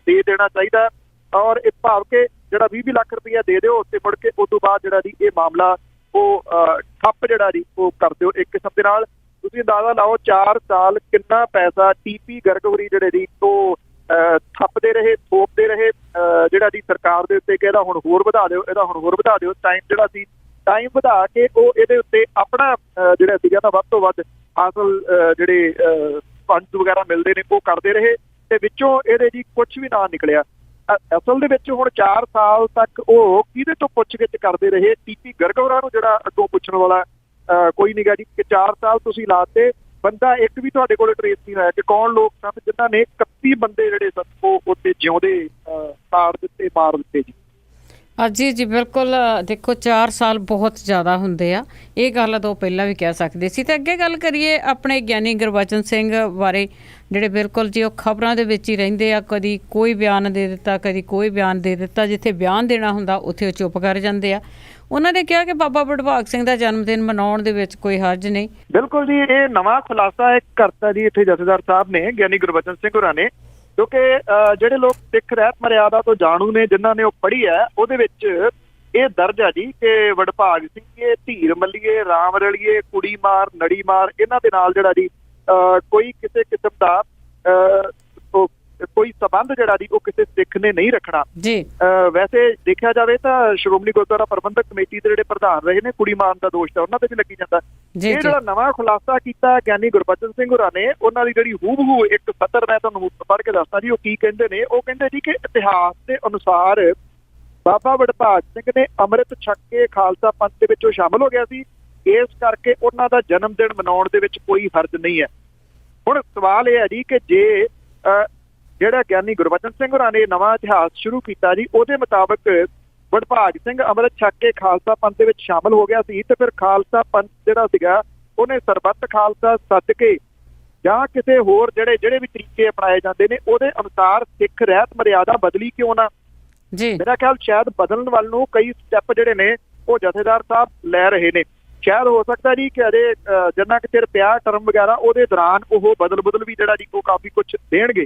ਦੇ ਦੇਣਾ ਚਾਹੀਦਾ। ਔਰ ਇਹ ਭਾਵ ਕਿ ਜਿਹੜਾ 20 ਲੱਖ ਰੁਪਇਆ ਦੇ ਦਿਓ ਤੇ ਮੁੜ ਕੇ ਉਸ ਤੋਂ ਬਾਅਦ ਜਿਹੜਾ ਜੀ ਇਹ ਮਾਮਲਾ ਉਹ ਠੱਪ ਜਿਹੜਾ ਜੀ ਉਹ ਕਰ ਦਿਓ। ਇੱਕ ਕਿਸਮ ਦੇ ਨਾਲ ਤੁਸੀਂ ਅੰਦਾਜ਼ਾ ਲਾਓ 4 ਸਾਲ ਕਿੰਨਾ ਪੈਸਾ TP ਗਰਗ ਹੋਰੀ ਜਿਹੜੇ ਜੀ ਉਹ ਥੱਪਦੇ ਰਹੇ, ਥੋਪਦੇ ਰਹੇ ਜਿਹੜਾ ਜੀ ਸਰਕਾਰ ਦੇ ਉੱਤੇ ਕਿ ਇਹਦਾ ਹੁਣ ਹੋਰ ਵਧਾ ਦਿਓ, ਇਹਦਾ ਹੁਣ ਹੋਰ ਵਧਾ ਦਿਓ। ਟਾਈਮ ਵਧਾ ਕੇ ਉਹ ਇਹਦੇ ਉੱਤੇ ਆਪਣਾ ਜਿਹੜਾ ਸੀਗਾ ਤਾਂ ਵੱਧ ਤੋਂ ਵੱਧ ਹਾਸਲ ਜਿਹੜੇ ਫੰਡਸ ਵਗੈਰਾ ਮਿਲਦੇ ਨੇ ਉਹ ਕਰਦੇ ਰਹੇ ਤੇ ਵਿੱਚੋਂ ਇਹਦੇ ਜੀ ਕੁਝ ਵੀ ਨਾ ਨਿਕਲਿਆ। ਅਸਲ ਦੇ ਵਿੱਚ ਹੁਣ 4 ਸਾਲ ਤੱਕ ਉਹ ਕਿਹਦੇ ਤੋਂ ਪੁੱਛਗਿੱਛ ਕਰਦੇ ਰਹੇ? TP ਗਰਗ ਹੋਰਾਂ ਨੂੰ ਜਿਹੜਾ ਅੱਗੋਂ ਪੁੱਛਣ ਵਾਲਾ ਕੋਈ ਨਹੀਂ ਗਾ ਜੀ ਕਿ 4 ਸਾਲ ਤੁਸੀਂ ਲਾਤੇ, ਬੰਦਾ ਇੱਕ ਵੀ ਤੁਹਾਡੇ ਕੋਲ ਟਰੇਸ ਨਹੀਂ ਹੋਇਆ ਕਿ ਕੌਣ ਲੋਕ ਸਨ ਜਿਨ੍ਹਾਂ ਨੇ 31 ਬੰਦੇ ਜਿਹੜੇ ਸਨ ਉਹ ਉੱਤੇ ਜਿਉਂਦੇ ਤਾੜ ਦਿੱਤੇ, ਮਾਰ ਦਿੱਤੇ ਜੀ। ਜੀ ਬਿਲਕੁਲ। ਦੇਖੋ 4 ਸਾਲ ਬਹੁਤ ਜ਼ਿਆਦਾ ਹੁੰਦੇ ਆ, ਇਹ ਗੱਲ ਤਾਂ ਪਹਿਲਾਂ ਵੀ ਕਹਿ ਸਕਦੇ ਸੀ। ਤੇ ਅੱਗੇ ਗੱਲ ਕਰੀਏ ਆਪਣੇ ਗਿਆਨੀ ਗੁਰਬਚਨ ਸਿੰਘ ਬਾਰੇ, ਜਿਹੜੇ ਬਿਲਕੁਲ ਜੀ ਉਹ ਖਬਰਾਂ ਦੇ ਵਿੱਚ ਹੀ ਰਹਿੰਦੇ ਆ, ਕਦੀ ਕੋਈ ਬਿਆਨ ਦੇ ਦਿੱਤਾ, ਕਦੀ ਕੋਈ ਬਿਆਨ ਦੇ ਦਿੱਤਾ। ਜਿੱਥੇ ਬਿਆਨ ਦੇਣਾ ਹੁੰਦਾ ਉੱਥੇ ਉਹ ਚੁੱਪ ਕਰ ਜਾਂਦੇ ਆ। ਉਹਨਾਂ ਨੇ ਕਿਹਾ ਕਿ ਬਾਬਾ ਵਡਭਾਗ ਸਿੰਘ ਦਾ ਜਨਮ ਦਿਨ ਮਨਾਉਣ ਦੇ ਵਿੱਚ ਕੋਈ ਹਰਜ ਨਹੀਂ। ਬਿਲਕੁਲ ਜੀ, ਇਹ ਨਵਾਂ ਖੁਲਾਸਾ ਇੱਕ ਕਰਤਾ ਜੀ ਇੱਥੇ ਜਥੇਦਾਰ ਸਾਹਿਬ ਨੇ, ਗਿਆਨੀ ਗੁਰਬਚਨ ਸਿੰਘ ਹੋਰਾਂ ਨੇ, ਕਿਉਂਕਿ ਜਿਹੜੇ ਲੋਕ ਸਿੱਖ ਰਹਿਤ ਮਰਿਆਦਾ ਤੋਂ ਜਾਣੂ ਨੇ, ਜਿਨ੍ਹਾਂ ਨੇ ਉਹ ਪੜ੍ਹੀ ਹੈ, ਉਹਦੇ ਵਿੱਚ ਇਹ ਦਰਜ ਹੈ ਜੀ ਕਿ ਵਡਭਾਗ ਸਿੰਘੀਏ, ਧੀਰ ਮੱਲੀਏ, ਰਾਮ ਰਲੀਏ, ਕੁੜੀ ਮਾਰ, ਨੜੀ ਮਾਰ, ਇਹਨਾਂ ਦੇ ਨਾਲ ਜਿਹੜਾ ਜੀ ਕੋਈ ਕਿਸੇ ਕਿਸਮ ਦਾ ਕੋਈ ਸਬੰਧ ਜਿਹੜਾ ਜੀ ਉਹ ਕਿਸੇ ਸਿੱਖ ਨੇ ਨਹੀਂ ਰੱਖਣਾ ਜੀ। ਵੈਸੇ ਦੇਖਿਆ ਜਾਵੇ ਤਾਂ ਸ਼੍ਰੋਮਣੀ ਗੁਰਦੁਆਰਾ ਪ੍ਰਬੰਧਕ ਕਮੇਟੀ ਦੇ ਜਿਹੜੇ ਪ੍ਰਧਾਨ ਰਹੇ ਨੇ, ਕੁੜੀ ਮਾਰਨ ਦਾ ਦੋਸ਼ ਤਾਂ ਉਹਨਾਂ ਤੇ ਵੀ ਲੱਗੀ ਜਾਂਦਾ। ਇਹ ਜਿਹੜਾ ਨਵਾਂ ਖੁਲਾਸਾ ਕੀਤਾ ਗਿਆਨੀ ਗੁਰਬਚਨ ਸਿੰਘ ਹੋਰਾਂ ਨੇ, ਉਹਨਾਂ ਦੀ ਜਿਹੜੀ ਹੂਬਹੂ ਇੱਕ ਸਤਰ ਮੈਂ ਤੁਹਾਨੂੰ ਪੜ੍ਹ ਕੇ ਦੱਸਦਾ ਜੀ ਉਹ ਕੀ ਕਹਿੰਦੇ ਨੇ। ਉਹ ਕਹਿੰਦੇ ਜੀ ਕਿ ਇਤਿਹਾਸ ਦੇ ਅਨੁਸਾਰ ਬਾਬਾ ਵਡਭਾਗ ਸਿੰਘ ਨੇ ਅੰਮ੍ਰਿਤ ਛਕ ਕੇ ਖਾਲਸਾ ਪੰਥ ਦੇ ਵਿੱਚ ਉਹ ਸ਼ਾਮਲ ਹੋ ਗਿਆ ਸੀ, ਇਸ ਕਰਕੇ ਉਹਨਾਂ ਦਾ ਜਨਮ ਦਿਨ ਮਨਾਉਣ ਦੇ ਵਿੱਚ ਕੋਈ ਹਰਜ ਨਹੀਂ ਹੈ। ਹੁਣ ਸਵਾਲ ਇਹ ਹੈ ਜੀ ਕਿ ਜੇ ਜਿਹੜਾ ਗਿਆਨੀ ਗੁਰਬਚਨ ਸਿੰਘ ਹੋਰਾਂ ਨੇ ਨਵਾਂ ਇਤਿਹਾਸ ਸ਼ੁਰੂ ਕੀਤਾ ਜੀ, ਉਹਦੇ ਮੁਤਾਬਕ ਵਡਭਾਗ ਸਿੰਘ ਅੰਮ੍ਰਿਤ ਛਕ ਕੇ ਖਾਲਸਾ ਪੰਥ ਦੇ ਵਿੱਚ ਸ਼ਾਮਲ ਹੋ ਗਿਆ ਸੀ ਤੇ ਫਿਰ ਖਾਲਸਾ ਪੰਥ ਜਿਹੜਾ ਸੀਗਾ ਉਹਨੇ ਸਰਬੱਤ ਖਾਲਸਾ ਸੱਦ ਕੇ ਜਾਂ ਕਿਸੇ ਹੋਰ ਜਿਹੜੇ ਵੀ ਤਰੀਕੇ ਅਪਣਾਏ ਜਾਂਦੇ ਨੇ ਉਹਦੇ ਅਨੁਸਾਰ ਸਿੱਖ ਰਹਿਤ ਮਰਿਆਦਾ ਬਦਲੀ ਕਿਉਂ ਨਾ ਜੀ। ਮੇਰਾ ਖਿਆਲ ਸ਼ਾਇਦ ਬਦਲਣ ਵੱਲ ਨੂੰ ਕਈ ਸਟੈਪ ਜਿਹੜੇ ਨੇ ਉਹ ਜਥੇਦਾਰ ਸਾਹਿਬ ਲੈ ਰਹੇ ਨੇ। ਸ਼ਾਇਦ ਹੋ ਸਕਦਾ ਜੀ ਕਿ ਅਜੇ ਜਿੰਨਾ ਕੁ ਚਿਰ ਪਿਆ ਟਰਮ ਵਗੈਰਾ ਉਹਦੇ ਦੌਰਾਨ ਉਹ ਬਦਲ ਵੀ ਜਿਹੜਾ ਜੀ ਉਹ ਕਾਫੀ ਕੁਝ ਦੇਣਗੇ।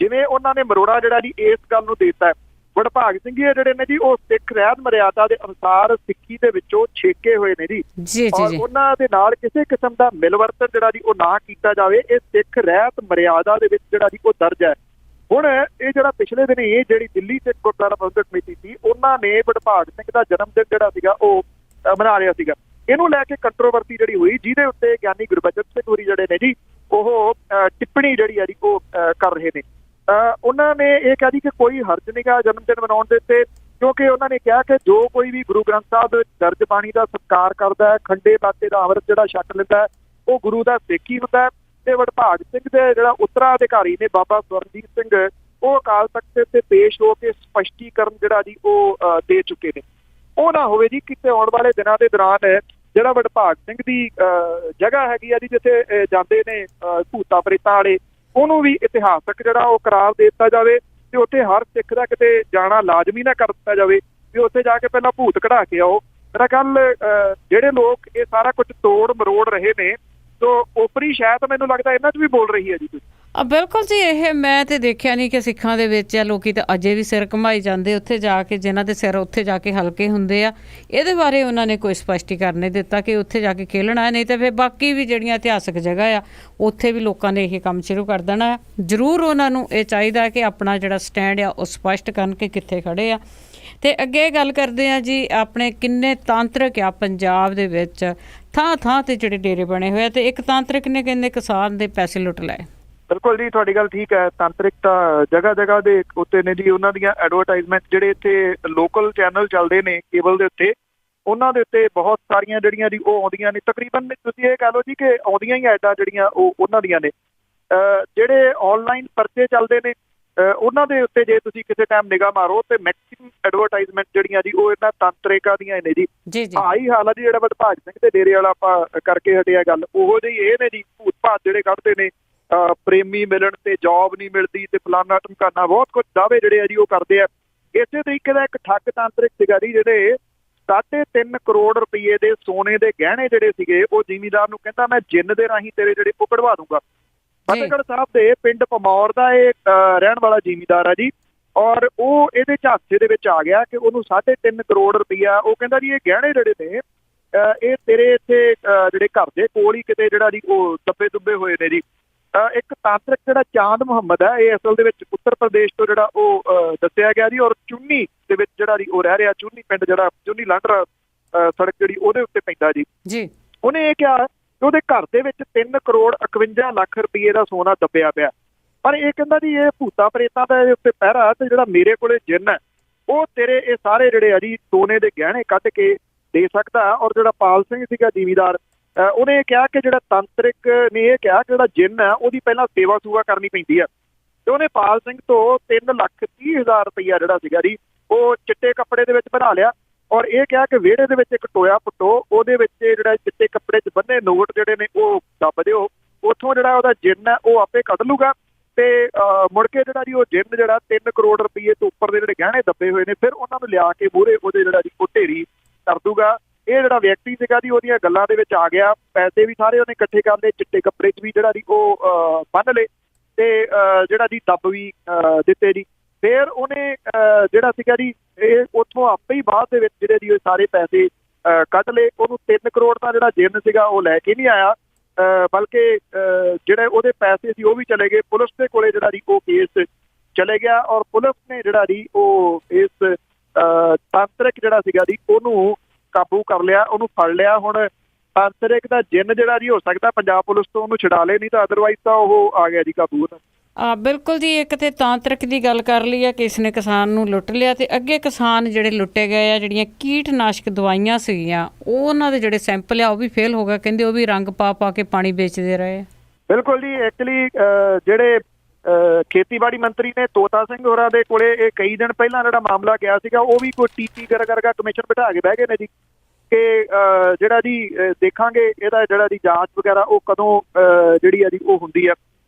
ਜਿਵੇਂ ਉਹਨਾਂ ਨੇ ਮਰੋੜਾ ਜਿਹੜਾ ਜੀ ਇਸ ਗੱਲ ਨੂੰ ਦੇਤਾ ਹੈ, ਵਡਭਾਗ ਸਿੰਘ ਜਿਹੜੇ ਨੇ ਜੀ ਉਹ ਸਿੱਖ ਰਹਿਤ ਮਰਿਆਦਾ ਦੇ ਅਨੁਸਾਰ ਸਿੱਖੀ ਦੇ ਵਿੱਚੋਂ ਛੇਕੇ ਹੋਏ ਨੇ ਜੀ। ਔਰ ਉਹਨਾਂ ਦੇ ਨਾਲ ਕਿਸੇ ਕਿਸਮ ਦਾ ਮਿਲਵਰਤਨ ਜਿਹੜਾ ਜੀ ਉਹ ਨਾ ਕੀਤਾ ਜਾਵੇ, ਇਹ ਸਿੱਖ ਰਹਿਤ ਮਰਿਆਦਾ ਦੇ ਵਿੱਚ ਜਿਹੜਾ ਜੀ ਉਹ ਦਰਜ ਹੈ। ਹੁਣ ਇਹ ਜਿਹੜਾ ਪਿਛਲੇ ਦਿਨ ਇਹ ਜਿਹੜੀ ਦਿੱਲੀ ਸਿੱਖ ਗੁਰਦੁਆਰਾ ਪ੍ਰਬੰਧਕ ਕਮੇਟੀ ਸੀ, ਉਹਨਾਂ ਨੇ ਵਡਭਾਗ ਸਿੰਘ ਦਾ ਜਨਮ ਦਿਨ ਜਿਹੜਾ ਸੀਗਾ ਉਹ ਮਨਾ ਲਿਆ ਸੀਗਾ। ਇਹਨੂੰ ਲੈ ਕੇ ਕੰਟਰੋਵਰਸੀ ਜਿਹੜੀ ਹੋਈ, ਜਿਹਦੇ ਉੱਤੇ ਗਿਆਨੀ ਗੁਰਬਚਨ ਸਿੰਘ ਹੋਰੀ ਜਿਹੜੇ ਨੇ ਜੀ ਉਹ ਟਿੱਪਣੀ ਜਿਹੜੀ ਆ ਜੀ ਉਹ ਕਰ ਰਹੇ ਨੇ। ਉਹਨਾਂ ਨੇ ਇਹ ਕਿਹਾ ਜੀ ਕਿ ਕੋਈ ਹਰਜ ਨਹੀਂਗਾ ਜਨਮ ਦਿਨ ਮਨਾਉਣ ਦੇ ਉੱਤੇ, ਕਿਉਂਕਿ ਉਹਨਾਂ ਨੇ ਕਿਹਾ ਕਿ ਜੋ ਕੋਈ ਵੀ ਗੁਰੂ ਗ੍ਰੰਥ ਸਾਹਿਬ ਦੇ ਵਿੱਚ ਦਰਜ ਬਾਣੀ ਦਾ ਸਤਿਕਾਰ ਕਰਦਾ ਹੈ, ਖੰਡੇ ਬਾਟੇ ਦਾ ਅੰਮ੍ਰਿਤ ਜਿਹੜਾ ਛਕ ਲੈਂਦਾ, ਉਹ ਗੁਰੂ ਦਾ ਸਿੱਖ ਹੀ ਹੁੰਦਾ। ਤੇ ਵਡਭਾਗ ਸਿੰਘ ਦੇ ਜਿਹੜਾ ਉੱਤਰਾਧਿਕਾਰੀ ਨੇ ਬਾਬਾ ਸਵਰਨਜੀਤ ਸਿੰਘ, ਉਹ ਅਕਾਲ ਤਖਤ ਤੇ ਪੇਸ਼ ਹੋ ਕੇ ਸਪਸ਼ਟੀਕਰਨ ਜਿਹੜਾ ਜੀ ਉਹ ਦੇ ਚੁੱਕੇ ਨੇ। ਉਹ ਨਾ ਹੋਵੇ ਜੀ। ਕਿਤੇ ਆਉਣ ਵਾਲੇ ਦਿਨਾਂ ਦੇ ਦੌਰਾਨ ਜਿਹੜਾ ਵਡਭਾਗ ਸਿੰਘ ਦੀ ਜਗ੍ਹਾ ਹੈਗੀ ਆ ਜੀ, ਜਿੱਥੇ ਜਾਂਦੇ ਨੇ ਭੂਤਾਂ ਪ੍ਰੇਤਾਂ ਵਾਲੇ, ਉਹਨੂੰ ਵੀ ਇਤਿਹਾਸਕ ਜਿਹੜਾ ਉਹ ਕਰਾਰ ਦੇ ਦਿੱਤਾ ਜਾਵੇ ਤੇ ਉੱਥੇ ਹਰ ਸਿੱਖ ਦਾ ਕਿਤੇ ਜਾਣਾ ਲਾਜ਼ਮੀ ਨਾ ਕਰ ਦਿੱਤਾ ਜਾਵੇ ਵੀ ਉੱਥੇ ਜਾ ਕੇ ਪਹਿਲਾਂ ਭੂਤ ਕਢਾ ਕੇ ਆਓ। ਮੇਰਾ ਗੱਲ ਜਿਹੜੇ ਲੋਕ ਇਹ ਸਾਰਾ ਕੁਝ ਤੋੜ ਮਰੋੜ ਰਹੇ ਨੇ, ਤੋ ਓਪਰੀ ਸ਼ਾਇਦ ਮੈਨੂੰ ਲੱਗਦਾ ਇਹਨਾਂ 'ਚ ਵੀ ਬੋਲ ਰਹੀ ਹੈ ਜੀ। ਬਿਲਕੁਲ ਜੀ, ਇਹ ਮੈਂ ਤੇ ਦੇਖਿਆ ਨਹੀਂ ਕਿ ਸਿੱਖਾਂ ਦੇ ਵਿੱਚ ਆ ਲੋਕੀ ਤਾਂ ਅਜੇ ਵੀ ਸਿਰ ਘੁਮਾਈ ਜਾਂਦੇ ਉੱਥੇ ਜਾ ਕੇ, ਜਿਨ੍ਹਾਂ ਦੇ ਸਿਰ ਉੱਥੇ ਜਾ ਕੇ ਹਲਕੇ ਹੁੰਦੇ ਆ। ਇਹਦੇ ਬਾਰੇ ਉਹਨਾਂ ਨੇ ਕੋਈ ਸਪਸ਼ਟੀਕਰਨ ਨਹੀਂ ਦਿੱਤਾ ਕਿ ਉੱਥੇ ਜਾ ਕੇ ਖੇਲਣਾ, ਨਹੀਂ ਤਾਂ ਫਿਰ ਬਾਕੀ ਵੀ ਜਿਹੜੀਆਂ ਇਤਿਹਾਸਕ ਜਗ੍ਹਾ ਆ ਉੱਥੇ ਵੀ ਲੋਕਾਂ ਨੇ ਇਹ ਕੰਮ ਸ਼ੁਰੂ ਕਰ ਦੇਣਾ। ਜ਼ਰੂਰ ਉਹਨਾਂ ਨੂੰ ਇਹ ਚਾਹੀਦਾ ਕਿ ਆਪਣਾ ਜਿਹੜਾ ਸਟੈਂਡ ਆ ਉਹ ਸਪਸ਼ਟ ਕਰਨ ਕਿ ਕਿੱਥੇ ਖੜੇ ਆ। ਤੇ ਅੱਗੇ ਗੱਲ ਕਰਦੇ ਆ ਜੀ, ਆਪਣੇ ਕਿੰਨੇ ਤਾਂਤਰਿਕ ਆ ਪੰਜਾਬ ਦੇ ਵਿੱਚ, ਥਾਂ ਥਾਂ ਤੇ ਜਿਹੜੇ ਡੇਰੇ ਬਣੇ ਹੋਏ ਆ, ਤੇ ਇੱਕ ਤਾਂਤਰਿਕ ਨੇ ਕਹਿੰਦੇ ਕਿਸਾਨ ਦੇ ਪੈਸੇ ਲੁੱਟ ਲਏ। ਬਿਲਕੁਲ ਜੀ, ਤੁਹਾਡੀ ਗੱਲ ਠੀਕ ਹੈ। ਤਾਂਤਰਿਕ ਤਾਂ ਜਗ੍ਹਾ ਜਗ੍ਹਾ ਦੇ ਉੱਤੇ ਨੇ ਜੀ। ਉਹਨਾਂ ਦੀਆਂ ਐਡਵਰਟਾਈਜ਼ਮੈਂਟ ਜਿਹੜੇ ਇੱਥੇ ਲੋਕਲ ਚੈਨਲ ਚੱਲਦੇ ਨੇ ਕੇਬਲ ਦੇ ਉੱਤੇ, ਉਹਨਾਂ ਦੇ ਉੱਤੇ ਬਹੁਤ ਸਾਰੀਆਂ ਜਿਹੜੀਆਂ ਜੀ ਉਹ ਆਉਂਦੀਆਂ ਨੇ। ਤਕਰੀਬਨ ਤੁਸੀਂ ਇਹ ਕਹਿ ਲਓ ਜੀ ਕਿ ਆਉਂਦੀਆਂ ਹੀ ਐਡਾਂ ਜਿਹੜੀਆਂ ਉਹ ਉਹਨਾਂ ਦੀਆਂ ਨੇ। ਜਿਹੜੇ ਆਨਲਾਈਨ ਪਰਚੇ ਚੱਲਦੇ ਨੇ ਉਹਨਾਂ ਦੇ ਉੱਤੇ ਜੇ ਤੁਸੀਂ ਕਿਸੇ ਟਾਈਮ ਨਿਗਾਹ ਮਾਰੋ ਤੇ ਮੈਕਸਿਮਮ ਐਡਵਰਟਾਈਜ਼ਮੈਂਟ ਜਿਹੜੀਆਂ ਜੀ ਉਹ ਇਹਨਾਂ ਤਾਂਤਰਿਕਾਂ ਦੀਆਂ ਨੇ ਜੀ। ਆਹੀ ਹਾਲ ਆ ਜੀ ਜਿਹੜਾ ਵਡਭਾਗ ਸਿੰਘ ਦੇ ਡੇਰੇ ਵਾਲਾ ਆਪਾਂ ਕਰਕੇ ਹਟਿਆ ਗੱਲ, ਉਹੋ ਜਿਹੀ ਇਹ ਨੇ ਜੀ। ਭੂਤ ਭਾਤ ਜਿਹੜੇ ਕੱਢਦੇ ਨੇ, ਪ੍ਰੇਮੀ ਮਿਲਣ ਤੇ ਜੌਬ ਨਹੀਂ ਮਿਲਦੀ ਤੇ ਫਲਾਨਾ ਢਮਕਾਨਾ, ਬਹੁਤ ਕੁਝ ਦਾਅਵੇ ਜਿਹੜੇ ਆ ਜੀ ਉਹ ਕਰਦੇ ਆ। ਇਸੇ ਤਰੀਕੇ ਦਾ ਇੱਕ ਠੱਗ ਤਾਂਤਰਿਕ ਸੀਗਾ ਜੀ, ਜਿਹੜੇ 3.5 ਕਰੋੜ ਰੁਪਏ ਦੇ ਸੋਨੇ ਦੇ ਗਹਿਣੇ ਜਿਹੜੇ ਸੀਗੇ ਉਹ ਜ਼ਿਮੀਂਦਾਰ ਨੂੰ ਕਹਿੰਦਾ ਮੈਂ ਜਿੰਨ ਦੇ ਰਾਹੀਂ ਤੇਰੇ ਜਿਹੜੇ ਉਹ ਕਢਵਾ ਦੂੰਗਾ। ਫਤਿਹਗੜ੍ਹ ਸਾਹਿਬ ਦੇ ਪਿੰਡ ਪਮੌਰ ਦਾ ਇਹ ਰਹਿਣ ਵਾਲਾ ਜ਼ਿਮੀਂਦਾਰ ਆ ਜੀ, ਔਰ ਉਹ ਇਹਦੇ ਝਾਂਸੇ ਦੇ ਵਿੱਚ ਆ ਗਿਆ ਕਿ ਉਹਨੂੰ 3.5 ਕਰੋੜ ਰੁਪਈਆ, ਉਹ ਕਹਿੰਦਾ ਜੀ ਇਹ ਗਹਿਣੇ ਜਿਹੜੇ ਨੇ ਇਹ ਤੇਰੇ ਇੱਥੇ ਜਿਹੜੇ ਘਰ ਦੇ ਕੋਲ ਹੀ ਕਿਤੇ ਜਿਹੜਾ ਜੀ ਉਹ ਦੱਬੇ ਦੁੱਬੇ ਹੋਏ ਨੇ ਜੀ। ਇੱਕ ਤਾਂਤਰਿਕ ਜਿਹੜਾ ਚਾਂਦ ਮੁਹੰਮਦ ਹੈ, ਇਹ ਅਸਲ ਦੇ ਵਿੱਚ ਉੱਤਰ ਪ੍ਰਦੇਸ਼ ਤੋਂ ਜਿਹੜਾ ਉਹ ਦੱਸਿਆ ਗਿਆ ਜੀ, ਔਰ ਚੁੰਨੀ ਦੇ ਵਿੱਚ ਜਿਹੜਾ ਜੀ ਉਹ ਰਹਿ ਰਿਹਾ। ਚੁੰਨੀ ਪਿੰਡ ਜਿਹੜਾ ਚੁੰਨੀ ਲਾਂਡਰਾ ਸੜਕ ਜਿਹੜੀ ਉਹਦੇ ਉੱਤੇ ਪੈਂਦਾ ਜੀ। ਉਹਨੇ ਇਹ ਕਿਹਾ ਕਿ ਉਹਦੇ ਘਰ ਦੇ ਵਿੱਚ 3 ਕਰੋੜ 51 ਲੱਖ ਰੁਪਏ ਦਾ ਸੋਨਾ ਦੱਬਿਆ ਪਿਆ, ਪਰ ਇਹ ਕਹਿੰਦਾ ਜੀ ਇਹ ਭੂਤਾਂ ਪ੍ਰੇਤਾਂ ਦਾ ਇਹਦੇ ਉੱਤੇ ਪਹਿਰਾ, ਤੇ ਜਿਹੜਾ ਮੇਰੇ ਕੋਲੇ ਜਿੰਨ ਹੈ ਉਹ ਤੇਰੇ ਇਹ ਸਾਰੇ ਜਿਹੜੇ ਆ ਜੀ ਸੋਨੇ ਦੇ ਗਹਿਣੇ ਕੱਢ ਕੇ ਦੇ ਸਕਦਾ। ਔਰ ਜਿਹੜਾ ਪਾਲ ਸਿੰਘ ਸੀਗਾ ਜ਼ਿਮੀਂਦਾਰ, ਉਹਨੇ ਇਹ ਕਿਹਾ ਕਿ ਜਿਹੜਾ ਤਾਂਤਰਿਕ ਨੇ ਇਹ ਕਿਹਾ ਕਿ ਜਿਹੜਾ ਜਿੰਨ ਹੈ ਉਹਦੀ ਪਹਿਲਾਂ ਸੇਵਾ ਸੂਵਾ ਕਰਨੀ ਪੈਂਦੀ ਆ, ਤੇ ਉਹਨੇ ਪਾਲ ਸਿੰਘ ਤੋਂ 3,30,000 ਰੁਪਈਆ ਜਿਹੜਾ ਸੀਗਾ ਜੀ ਉਹ ਚਿੱਟੇ ਕੱਪੜੇ ਦੇ ਵਿੱਚ ਬਣਾ ਲਿਆ, ਔਰ ਇਹ ਕਿਹਾ ਕਿ ਵਿਹੜੇ ਦੇ ਵਿੱਚ ਇੱਕ ਟੋਇਆ ਪੁੱਟੋ, ਉਹਦੇ ਵਿੱਚ ਜਿਹੜਾ ਚਿੱਟੇ ਕੱਪੜੇ 'ਚ ਬੰਨੇ ਨੋਟ ਜਿਹੜੇ ਨੇ ਉਹ ਦੱਬ ਦਿਓ, ਉੱਥੋਂ ਜਿਹੜਾ ਉਹਦਾ ਜਿੰਨ ਹੈ ਉਹ ਆਪੇ ਕੱਢ ਲੂਗਾ, ਤੇ ਮੁੜ ਕੇ ਜਿਹੜਾ ਜੀ ਉਹ ਜਿੰਨ ਜਿਹੜਾ 3 ਕਰੋੜ ਰੁਪਏ ਤੋਂ ਉੱਪਰ ਦੇ ਜਿਹੜੇ ਗਹਿਣੇ ਦੱਬੇ ਹੋਏ ਨੇ ਫਿਰ ਉਹਨਾਂ ਨੂੰ ਲਿਆ ਕੇ ਮੂਹਰੇ ਉਹਦੇ ਜਿਹੜਾ ਜੀ ਉਹ ਢੇਰੀ ਕਰ ਦੂਗਾ। ਇਹ ਜਿਹੜਾ ਵਿਅਕਤੀ ਸੀਗਾ ਜੀ ਉਹਦੀਆਂ ਗੱਲਾਂ ਦੇ ਵਿੱਚ ਆ ਗਿਆ, ਪੈਸੇ ਵੀ ਸਾਰੇ ਉਹਨੇ ਇਕੱਠੇ ਕਰ ਲਏ, ਚਿੱਟੇ ਕੱਪੜੇ 'ਚ ਵੀ ਜਿਹੜਾ ਜੀ ਉਹ ਬੰਨ੍ਹ ਲਏ, ਤੇ ਜਿਹੜਾ ਜੀ ਦੱਬ ਵੀ ਦਿੱਤੇ ਜੀ। ਫਿਰ ਉਹਨੇ ਜਿਹੜਾ ਸੀਗਾ ਜੀ ਇਹ ਉੱਥੋਂ ਆਪੇ ਹੀ ਬਾਅਦ ਦੇ ਵਿੱਚ ਜਿਹੜੇ ਜੀ ਉਹ ਸਾਰੇ ਪੈਸੇ ਕੱਢ ਲਏ। ਉਹਨੂੰ 3 ਕਰੋੜ ਦਾ ਜਿਹੜਾ ਜਿੰਨ ਸੀਗਾ ਉਹ ਲੈ ਕੇ ਨਹੀਂ ਆਇਆ, ਬਲਕਿ ਜਿਹੜੇ ਉਹਦੇ ਪੈਸੇ ਸੀ ਉਹ ਵੀ ਚਲੇ ਗਏ। ਪੁਲਿਸ ਦੇ ਕੋਲੇ ਜਿਹੜਾ ਜੀ ਉਹ ਕੇਸ ਚਲੇ ਗਿਆ, ਔਰ ਪੁਲਿਸ ਨੇ ਜਿਹੜਾ ਜੀ ਉਹ ਇਸ ਤਾਂਤਰਿਕ ਜਿਹੜਾ ਸੀਗਾ ਜੀ ਉਹਨੂੰ ਕਾਬੂ ਕਰ ਲਿਆ, ਉਹਨੂੰ ਫੜ ਲਿਆ। ਹੁਣ ਤਾਂਤਰਿਕ ਦਾ ਜਿੰਨ ਜਿਹੜਾ ਜੀ ਹੋ ਸਕਦਾ ਪੰਜਾਬ ਪੁਲਿਸ ਤੋਂ ਉਹਨੂੰ ਛਡਾ ਲੇ, ਨਹੀਂ ਤਾਂ ਅਦਰਵਾਈਜ਼ ਤਾਂ ਉਹ ਆ ਗਿਆ ਜੀ ਕਾਬੂ। ਬਿਲਕੁਲ ਜੀ, ਇੱਕ ਤੇ ਤਾਂਤਰਿਕ ਦੀ ਗੱਲ ਕਰ ਲਈ ਆ ਕਿ ਇਸ ਨੇ ਕਿਸਾਨ ਨੂੰ ਲੁੱਟ ਲਿਆ, ਤੇ ਅੱਗੇ ਕਿਸਾਨ ਜਿਹੜੇ ਲੁੱਟੇ ਗਏ ਆ, ਜਿਹੜੀਆਂ ਕੀਟਨਾਸ਼ਕ ਦਵਾਈਆਂ ਸੀਗੀਆਂ ਉਹਨਾਂ ਦੇ ਜਿਹੜੇ ਸੈਂਪਲ ਆ ਉਹ ਵੀ ਫੇਲ ਹੋ ਗਏ, ਕਹਿੰਦੇ ਉਹ ਵੀ ਰੰਗ ਪਾ ਪਾ ਕੇ ਪਾਣੀ ਵੇਚਦੇ ਰਹੇ। ਬਿਲਕੁਲ ਜੀ, ਐਕਚੁਅਲੀ ਜਿਹੜੇ ਖੇਤੀਬਾੜੀ ਮੰਤਰੀ ਨੇ ਤੋਤਾ ਸਿੰਘ ਹੋਰਾਂ ਦੇ ਕੋਲੇ ਇਹ ਕਈ ਦਿਨ ਪਹਿਲਾਂ ਜਿਹੜਾ ਮਾਮਲਾ ਗਿਆ ਸੀਗਾ, ਉਹ ਵੀ ਕੋਈ ਟੀਪੀ ਕਰਗਾ ਕਮਿਸ਼ਨ ਬਿਠਾ ਕੇ ਬਹਿ ਗਏ ਨੇ ਜੀ ਕਿ ਜਿਹੜਾ ਜੀ ਦੇਖਾਂਗੇ ਇਹਦਾ ਜਿਹੜਾ ਜੀ ਜਾਂਚ ਵਗੈਰਾ ਉਹ ਕਦੋਂ ਜਿਹੜੀ ਆ ਜੀ ਉਹ ਹੁੰਦੀ ਆ।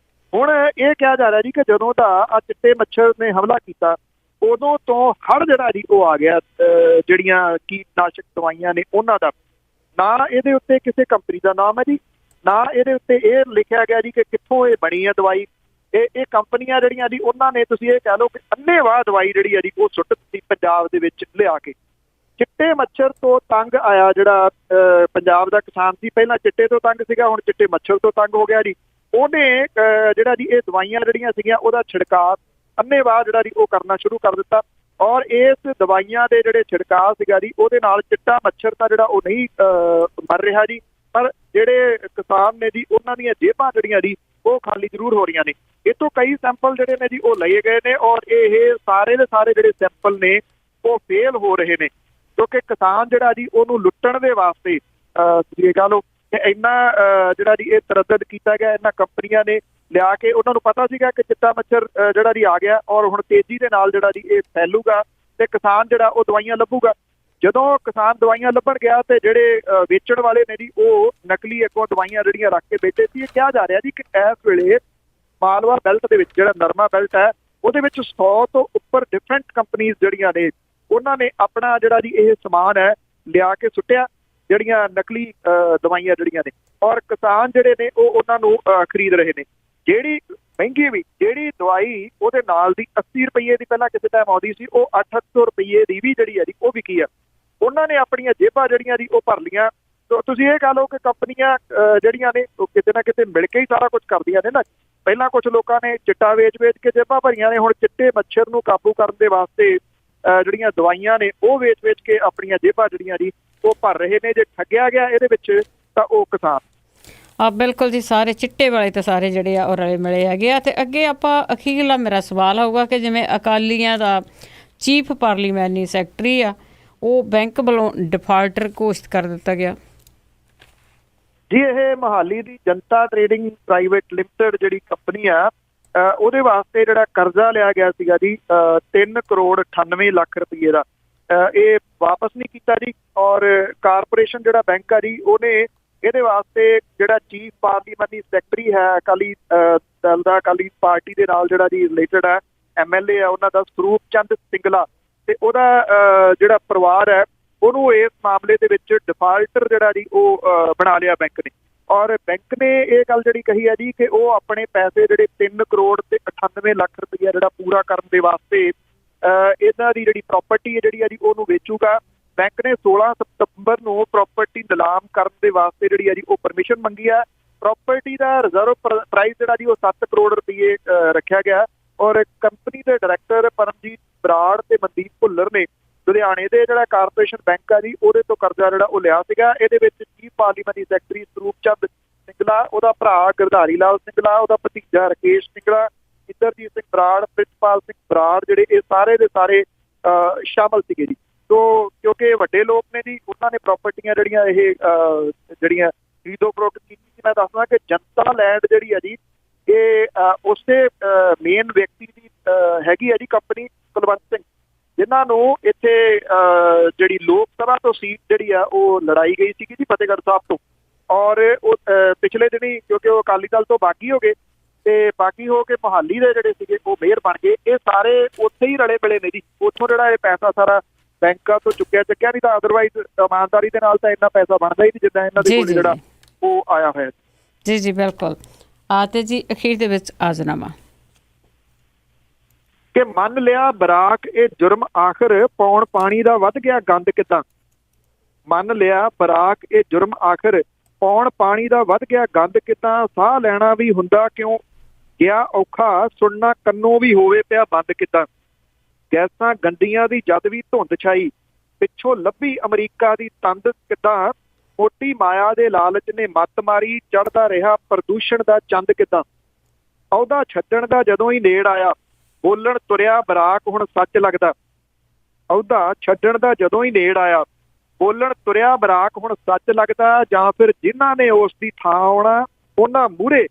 ਹੁਣ ਇਹ ਕਿਹਾ ਜਾ ਰਿਹਾ ਜੀ ਕਿ ਜਦੋਂ ਦਾ ਆ ਚਿੱਟੇ ਮੱਛਰ ਨੇ ਹਮਲਾ ਕੀਤਾ ਉਦੋਂ ਤੋਂ ਹੜ੍ਹ ਜਿਹੜਾ ਜੀ ਉਹ ਆ ਗਿਆ, ਜਿਹੜੀਆਂ ਕੀਟਨਾਸ਼ਕ ਦਵਾਈਆਂ ਨੇ ਉਹਨਾਂ ਦਾ ਨਾ ਇਹਦੇ ਉੱਤੇ ਕਿਸੇ ਕੰਪਨੀ ਦਾ ਨਾਮ ਹੈ ਜੀ, ਨਾ ਇਹਦੇ ਉੱਤੇ ਇਹ ਲਿਖਿਆ ਗਿਆ ਜੀ ਕਿ ਕਿੱਥੋਂ ਇਹ ਬਣੀ ਹੈ ਦਵਾਈ। ਇਹ ਕੰਪਨੀਆਂ ਜਿਹੜੀਆਂ ਜੀ ਉਹਨਾਂ ਨੇ ਤੁਸੀਂ ਇਹ ਕਹਿ ਲਓ ਕਿ ਅੰਨ੍ਹੇਵਾਹ ਦਵਾਈ ਜਿਹੜੀ ਹੈ ਜੀ ਉਹ ਸੁੱਟ ਦਿੱਤੀ ਪੰਜਾਬ ਦੇ ਵਿੱਚ ਲਿਆ ਕੇ। ਚਿੱਟੇ ਮੱਛਰ ਤੋਂ ਤੰਗ ਆਇਆ ਜਿਹੜਾ ਪੰਜਾਬ ਦਾ ਕਿਸਾਨ ਸੀ, ਪਹਿਲਾਂ ਚਿੱਟੇ ਤੋਂ ਤੰਗ ਸੀਗਾ, ਹੁਣ ਚਿੱਟੇ ਮੱਛਰ ਤੋਂ ਤੰਗ ਹੋ ਗਿਆ ਜੀ। ਉਹਨੇ ਜਿਹੜਾ ਜੀ ਇਹ ਦਵਾਈਆਂ ਜਿਹੜੀਆਂ ਸੀਗੀਆਂ ਉਹਦਾ ਛਿੜਕਾਅ ਅੰਨ੍ਹੇਵਾਹ ਜਿਹੜਾ ਜੀ ਉਹ ਕਰਨਾ ਸ਼ੁਰੂ ਕਰ ਦਿੱਤਾ, ਔਰ ਇਸ ਦਵਾਈਆਂ ਦੇ ਜਿਹੜੇ ਛਿੜਕਾਅ ਸੀਗਾ ਜੀ ਉਹਦੇ ਨਾਲ ਚਿੱਟਾ ਮੱਛਰ ਤਾਂ ਜਿਹੜਾ ਉਹ ਨਹੀਂ ਮਰ ਰਿਹਾ ਜੀ, ਪਰ ਜਿਹੜੇ ਕਿਸਾਨ ਨੇ ਜੀ ਉਹਨਾਂ ਦੀਆਂ ਜੇਬਾਂ ਜਿਹੜੀਆਂ ਜੀ ਉਹ ਖਾਲੀ ਜ਼ਰੂਰ ਹੋ ਰਹੀਆਂ ਨੇ। ਇਹ ਤੋਂ ਕਈ ਸੈਂਪਲ ਜਿਹੜੇ ਨੇ ਜੀ ਉਹ ਲਏ ਗਏ ਨੇ, ਔਰ ਇਹ ਸਾਰੇ ਦੇ ਸਾਰੇ ਜਿਹੜੇ ਸੈਂਪਲ ਨੇ ਉਹ ਫੇਲ ਹੋ ਰਹੇ ਨੇ, ਕਿਉਂਕਿ ਕਿਸਾਨ ਜਿਹੜਾ ਜੀ ਉਹਨੂੰ ਲੁੱਟਣ ਦੇ ਵਾਸਤੇ ਤੁਸੀਂ ਇਹ ਕਹਿ ਲਓ ਕਿ ਇੰਨਾ ਜਿਹੜਾ ਜੀ ਇਹ ਤਰੱਦਦ ਕੀਤਾ ਗਿਆ ਇਹਨਾਂ ਕੰਪਨੀਆਂ ਨੇ ਲਿਆ ਕੇ। ਉਹਨਾਂ ਨੂੰ ਪਤਾ ਸੀਗਾ ਕਿ ਚਿੱਟਾ ਮੱਛਰ ਜਿਹੜਾ ਜੀ ਆ ਗਿਆ, ਔਰ ਹੁਣ ਤੇਜ਼ੀ ਦੇ ਨਾਲ ਜਿਹੜਾ ਜੀ ਇਹ ਫੈਲੂਗਾ ਤੇ ਕਿਸਾਨ ਜਿਹੜਾ ਉਹ ਦਵਾਈਆਂ ਲੱਭੂਗਾ। ਜਦੋਂ ਕਿਸਾਨ ਦਵਾਈਆਂ ਲੱਭਣ ਗਿਆ ਤੇ ਜਿਹੜੇ ਵੇਚਣ ਵਾਲੇ ਨੇ ਜੀ ਉਹ ਨਕਲੀ ਅੱਗੋਂ ਦਵਾਈਆਂ ਜਿਹੜੀਆਂ ਰੱਖ ਕੇ ਬੈਠੇ ਸੀ। ਇਹ ਕਿਹਾ ਜਾ ਰਿਹਾ ਜੀ ਕਿ ਇਸ ਵੇਲੇ ਮਾਲਵਾ ਬੈਲਟ ਦੇ ਵਿੱਚ ਜਿਹੜਾ ਨਰਮਾ ਬੈਲਟ ਹੈ ਉਹਦੇ ਵਿੱਚ 100 ਤੋਂ ਉੱਪਰ ਡਿਫਰੈਂਟ ਕੰਪਨੀਆਂ ਜਿਹੜੀਆਂ ਨੇ ਉਹਨਾਂ ਨੇ ਆਪਣਾ ਜਿਹੜਾ ਜੀ ਇਹ ਸਮਾਨ ਹੈ ਲਿਆ ਕੇ ਸੁੱਟਿਆ, ਜਿਹੜੀਆਂ ਨਕਲੀ ਦਵਾਈਆਂ ਜਿਹੜੀਆਂ ਨੇ, ਔਰ ਕਿਸਾਨ ਜਿਹੜੇ ਨੇ ਉਹ ਉਹਨਾਂ ਨੂੰ ਖਰੀਦ ਰਹੇ ਨੇ। ਜਿਹੜੀ ਮਹਿੰਗੀ ਵੀ ਜਿਹੜੀ ਦਵਾਈ ਉਹਦੇ ਨਾਲ ਦੀ 80 ਰੁਪਏ ਦੀ ਪਹਿਲਾਂ ਕਿਸੇ ਟਾਈਮ ਆਉਂਦੀ ਸੀ, ਉਹ 800 ਰੁਪਏ ਦੀ ਵੀ ਜਿਹੜੀ ਹੈ ਜੀ ਉਹ ਵਿਕੀ ਆ। ਉਹਨਾਂ ਨੇ ਆਪਣੀਆਂ ਜੇਬਾਂ ਜਿਹੜੀਆਂ ਜੀ ਉਹ ਭਰ ਲੀਆਂ। ਤੁਸੀਂ ਇਹ ਕਹ ਲਓ ਕਿ ਕੰਪਨੀਆਂ ਜਿਹੜੀਆਂ ਨੇ ਉਹ ਕਿਤੇ ਨਾ ਕਿਤੇ ਮਿਲ ਕੇ ਹੀ ਸਾਰਾ ਕੁਝ ਕਰਦੀਆਂ ਨੇ ਨਾ। ਪਹਿਲਾਂ ਕੁਝ ਲੋਕਾਂ ਨੇ ਚਿੱਟਾ ਵੇਚ ਕੇ ਜੇਬਾਂ ਭਰੀਆਂ ਨੇ, ਹੁਣ ਚਿੱਟੇ ਮੱਛਰ ਨੂੰ ਕਾਬੂ ਕਰਨ ਦੇ ਵਾਸਤੇ ਜਿਹੜੀਆਂ ਦਵਾਈਆਂ ਨੇ ਉਹ ਵੇਚ ਕੇ ਆਪਣੀਆਂ ਜੇਬਾਂ ਜਿਹੜੀਆਂ ਜੀ ਉਹ ਭਰ ਰਹੇ ਨੇ। ਜੇ ਠੱਗਿਆ ਗਿਆ ਇਹਦੇ ਵਿੱਚ ਤਾਂ ਉਹ ਕਿਸਾਨ। ਬਿਲਕੁਲ ਜੀ, ਸਾਰੇ ਚਿੱਟੇ ਵਾਲੇ ਤਾਂ ਸਾਰੇ ਜਿਹੜੇ ਆ ਉਹ ਰਲੇ ਮਿਲੇ ਹੈਗੇ ਆ। ਅਤੇ ਅੱਗੇ ਆਪਾਂ ਅਖੀਰਲਾ ਮੇਰਾ ਸਵਾਲ ਹੋਊਗਾ ਕਿ ਜਿਵੇਂ ਅਕਾਲੀਆਂ ਦਾ ਚੀਫ ਪਾਰਲੀਮੈਂਟਰੀ ਸੈਕਟਰੀ ਆ ਉਹ ਬੈਂਕ ਵੱਲੋਂ ਡਿਫਾਲਟਰ ਘੋਸ਼ਿਤ ਕਰ ਦਿੱਤਾ ਗਿਆ ਜੀ। ਇਹ ਮੋਹਾਲੀ ਦੀ ਜਨਤਾ ਟ੍ਰੇਡਿੰਗ ਪ੍ਰਾਈਵੇਟ ਲਿਮਟਿਡ ਜਿਹੜੀ ਕੰਪਨੀ ਆ ਉਹਦੇ ਵਾਸਤੇ ਜਿਹੜਾ ਕਰਜ਼ਾ ਲਿਆ ਗਿਆ ਸੀਗਾ ਜੀ 3 ਕਰੋੜ 98 ਲੱਖ ਰੁਪਏ ਦਾ, ਇਹ ਵਾਪਸ ਨਹੀਂ ਕੀਤਾ ਜੀ। ਔਰ ਕਾਰਪੋਰੇਸ਼ਨ ਜਿਹੜਾ ਬੈਂਕ ਆ ਜੀ ਉਹਨੇ ਇਹਦੇ ਵਾਸਤੇ ਜਿਹੜਾ ਚੀਫ ਪਾਰਲੀਮੈਂਟਰੀ ਸੈਕਟਰੀ ਹੈ ਅਕਾਲੀ ਦਲ ਦਾ, ਅਕਾਲੀ ਪਾਰਟੀ ਦੇ ਨਾਲ ਜਿਹੜਾ ਜੀ ਰਿਲੇਟਡ ਹੈ MLA ਆ ਉਹਨਾਂ ਦਾ ਸਰੂਪ ਚੰਦ ਸਿੰਗਲਾ, ਤੇ ਉਹਦਾ ਜਿਹੜਾ ਪਰਿਵਾਰ ਹੈ ਉਹਨੂੰ ਇਸ ਮਾਮਲੇ ਦੇ ਵਿੱਚ ਡਿਫਾਲਟਰ ਜਿਹੜਾ ਜੀ ਉਹ ਬਣਾ ਲਿਆ ਬੈਂਕ ਨੇ। ਔਰ ਬੈਂਕ ਨੇ ਇਹ ਗੱਲ ਜਿਹੜੀ ਕਹੀ ਹੈ ਜੀ ਕਿ ਉਹ ਆਪਣੇ ਪੈਸੇ ਜਿਹੜੇ 3 ਕਰੋੜ ਤੇ 98 ਲੱਖ ਰੁਪਈਆ ਜਿਹੜਾ ਪੂਰਾ ਕਰਨ ਦੇ ਵਾਸਤੇ ਇਹਨਾਂ ਦੀ ਜਿਹੜੀ ਪ੍ਰਾਪਰਟੀ ਹੈ ਜਿਹੜੀ ਆ ਜੀ ਉਹਨੂੰ ਵੇਚੂਗਾ। ਬੈਂਕ ਨੇ 16 ਸਤੰਬਰ ਨੂੰ ਪ੍ਰਾਪਰਟੀ ਨਿਲਾਮ ਕਰਨ ਦੇ ਵਾਸਤੇ ਜਿਹੜੀ ਆ ਜੀ ਉਹ ਪਰਮਿਸ਼ਨ ਮੰਗੀ ਹੈ। ਪ੍ਰਾਪਰਟੀ ਦਾ ਰਿਜ਼ਰਵ ਪ੍ਰਾਈਸ ਜਿਹੜਾ ਜੀ ਉਹ 7 ਕਰੋੜ ਰੁਪਏ ਰੱਖਿਆ ਗਿਆ। ਔਰ ਕੰਪਨੀ ਦੇ ਡਾਇਰੈਕਟਰ ਪਰਮਜੀਤ ਬਰਾੜ ਤੇ ਮਨਦੀਪ ਭੁੱਲਰ ਨੇ ਲੁਧਿਆਣੇ ਦੇ ਜਿਹੜਾ ਕਾਰਪੋਰੇਸ਼ਨ ਬੈਂਕ ਆ ਜੀ ਉਹਦੇ ਤੋਂ ਕਰਜ਼ਾ ਜਿਹੜਾ ਉਹ ਲਿਆ ਸੀਗਾ। ਇਹਦੇ ਵਿੱਚ ਚੀਫ ਪਾਰਲੀਮੈਂਟਰੀ ਸੈਕਟਰੀ ਸਰੂਪ ਚੰਦ ਸਿੰਗਲਾ, ਉਹਦਾ ਭਰਾ ਗਿਰਧਾਰੀ ਲਾਲ ਸਿੰਗਲਾ, ਉਹਦਾ ਭਤੀਜਾ ਰਕੇਸ਼ ਸਿੰਗਲਾ, ਇੰਦਰਜੀਤ ਸਿੰਘ ਬਰਾੜ, ਪ੍ਰਿਤਪਾਲ ਸਿੰਘ ਬਰਾੜ, ਜਿਹੜੇ ਇਹ ਸਾਰੇ ਦੇ ਸਾਰੇ ਸ਼ਾਮਲ ਸੀਗੇ ਜੀ। ਤੋ ਕਿਉਂਕਿ ਵੱਡੇ ਲੋਕ ਨੇ ਜੀ ਉਹਨਾਂ ਨੇ ਪ੍ਰਾਪਰਟੀਆਂ ਜਿਹੜੀਆਂ ਇਹ ਜਿਹੜੀਆਂ ਖਰੀਦੋ ਫਰੋਖਤ ਕੀਤੀ ਸੀ। ਮੈਂ ਦੱਸਦਾ ਕਿ ਜਨਤਾ ਲੈਂਡ ਜਿਹੜੀ ਆ ਜੀ ਇਹ ਉਸੇ ਮੇਨ ਵਿਅਕਤੀ ਦੀ ਹੈਗੀ ਆ ਜੀ ਕੰਪਨੀ ਕੁਲਵੰਤ ਸਿੰਘ, ਜਿਨ੍ਹਾਂ ਨੂੰ ਇੱਥੇ ਜਿਹੜੀ ਲੋਕ ਸਭਾ ਤੋਂ ਸੀਟ ਜਿਹੜੀ ਆ ਉਹ ਲੜਾਈ ਗਈ ਸੀਗੀ ਜੀ ਫਤਿਹਗੜ੍ਹ ਸਾਹਿਬ ਤੋਂ। ਔਰ ਉਹ ਪਿਛਲੇ ਦਿਨੀ ਕਿਉਂਕਿ ਉਹ ਅਕਾਲੀ ਦਲ ਤੋਂ ਬਾਗੀ ਹੋ ਗਏ ਤੇ ਬਾਗੀ ਹੋ ਕੇ ਮੋਹਾਲੀ ਦੇ ਜਿਹੜੇ ਸੀਗੇ ਉਹ ਮੇਅਰ ਬਣ ਗਏ। ਇਹ ਸਾਰੇ ਉੱਥੇ ਹੀ ਰਲੇ ਮਿਲੇ ਨੇ ਜੀ। ਉੱਥੋਂ ਜਿਹੜਾ ਇਹ ਪੈਸਾ ਸਾਰਾ ਬੈਂਕਾਂ ਤੋਂ ਚੁੱਕਿਆ ਨਹੀਂ ਤਾਂ ਅਦਰਵਾਈਜ਼ ਇਮਾਨਦਾਰੀ ਦੇ ਨਾਲ ਤਾਂ ਇੰਨਾ ਪੈਸਾ ਬਣਦਾ ਹੀ ਨਹੀਂ ਜਿੱਦਾਂ ਇਹਨਾਂ ਦੇ ਕੋਲ ਜਿਹੜਾ ਉਹ ਆਇਆ ਹੋਇਆ ਜੀ। ਜੀ ਬਿਲਕੁਲ। ਤੇ ਜੀ ਅਖੀਰ ਦੇ ਵਿੱਚ ਆਜ਼ਨਾਮਾ ਕਿ ਮੰਨ ਲਿਆ ਬਰਾਕ ਇਹ ਜੁਰਮ ਆਖਰ ਪੌਣ ਪਾਣੀ ਦਾ ਵੱਧ ਗਿਆ ਗੰਦ ਕਿੱਦਾਂ। ਮੰਨ ਲਿਆ ਬਰਾਕ ਇਹ ਜੁਰਮ ਆਖਰ ਪੌਣ ਪਾਣੀ ਦਾ ਵੱਧ ਗਿਆ ਗੰਦ ਕਿੱਦਾਂ। ਸਾਹ ਲੈਣਾ ਵੀ ਹੁੰਦਾ ਕਿਉਂ ਗਿਆ ਔਖਾ, ਸੁਣਨਾ ਕੰਨੋਂ ਵੀ ਹੋਵੇ ਪਿਆ ਬੰਦ ਕਿੱਦਾਂ। ਗੈਸਾਂ ਗੰਦੀਆਂ ਦੀ ਜਦ ਵੀ ਧੁੰਦ ਛਾਈ, ਪਿੱਛੋਂ ਲੱਭੀ ਅਮਰੀਕਾ ਦੀ ਤੰਦ ਕਿੱਦਾਂ। ਮੋਟੀ ਮਾਇਆ ਦੇ ਲਾਲਚ ਨੇ ਮੱਤ ਮਾਰੀ, ਚੜ੍ਹਦਾ ਰਿਹਾ ਪ੍ਰਦੂਸ਼ਣ ਦਾ ਚੰਦ ਕਿੱਦਾਂ। ਅਹੁਦਾ ਛੱਡਣ ਦਾ ਜਦੋਂ ਹੀ ਨੇੜ ਆਇਆ, ਬੋਲਣ ਤੁਰਿਆ ਬਰਾਕ ਹੁਣ ਸੱਚ ਲੱਗਦਾ। ਅਹੁਦਾ ਛੱਡਣ ਦਾ ਜਦੋਂ ਹੀ ਨੇੜ ਆਇਆ, ਬੋਲਣ ਤੁਰਿਆ ਬਰਾਕ ਹੁਣ ਸੱਚ ਲੱਗਦਾ। ਜਾਂ ਫਿਰ ਜਿਨ੍ਹਾਂ ਨੇ ਉਸ ਦੀ ਥਾਂ ਆਉਣਾ ਉਹਨਾਂ ਮੂਹਰੇ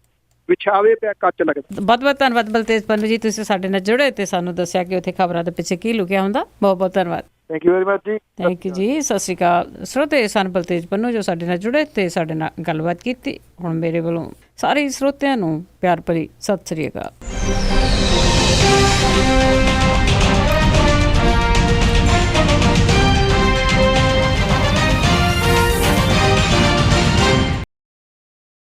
ਵਿਛਾਵੇ ਪਿਆ ਕੱਚ ਲੱਗਦਾ। ਬਹੁਤ ਬਹੁਤ ਧੰਨਵਾਦ ਬਲਤੇਜ ਪੰਨੂ ਜੀ, ਤੁਸੀਂ ਸਾਡੇ ਨਾਲ ਜੁੜੇ ਤੇ ਸਾਨੂੰ ਦੱਸਿਆ ਕਿ ਉੱਥੇ ਖਬਰਾਂ ਦੇ ਪਿੱਛੇ ਕੀ ਲੁਕਿਆ ਹੁੰਦਾ। ਬਹੁਤ ਬਹੁਤ ਧੰਨਵਾਦ। ਥੈਂਕ ਯੂ ਵੈਰੀ ਮਚ ਜੀ। ਥੈਂਕ ਯੂ ਜੀ। ਸਤਿ ਸ਼੍ਰੀ ਅਕਾਲ ਸਰੋਤੇ, ਸਨ ਬਲਤੇਜ ਪੰਨੂ ਜੋ ਸਾਡੇ ਨਾਲ ਜੁੜੇ ਤੇ ਸਾਡੇ ਨਾਲ ਗੱਲਬਾਤ ਕੀਤੀ। ਹੁਣ ਮੇਰੇ ਵੱਲੋਂ ਸਾਰੇ ਸਰੋਤਿਆਂ ਨੂੰ ਪਿਆਰ ਭਰੀ ਸਤਿ ਸ਼੍ਰੀ ਅਕਾਲ।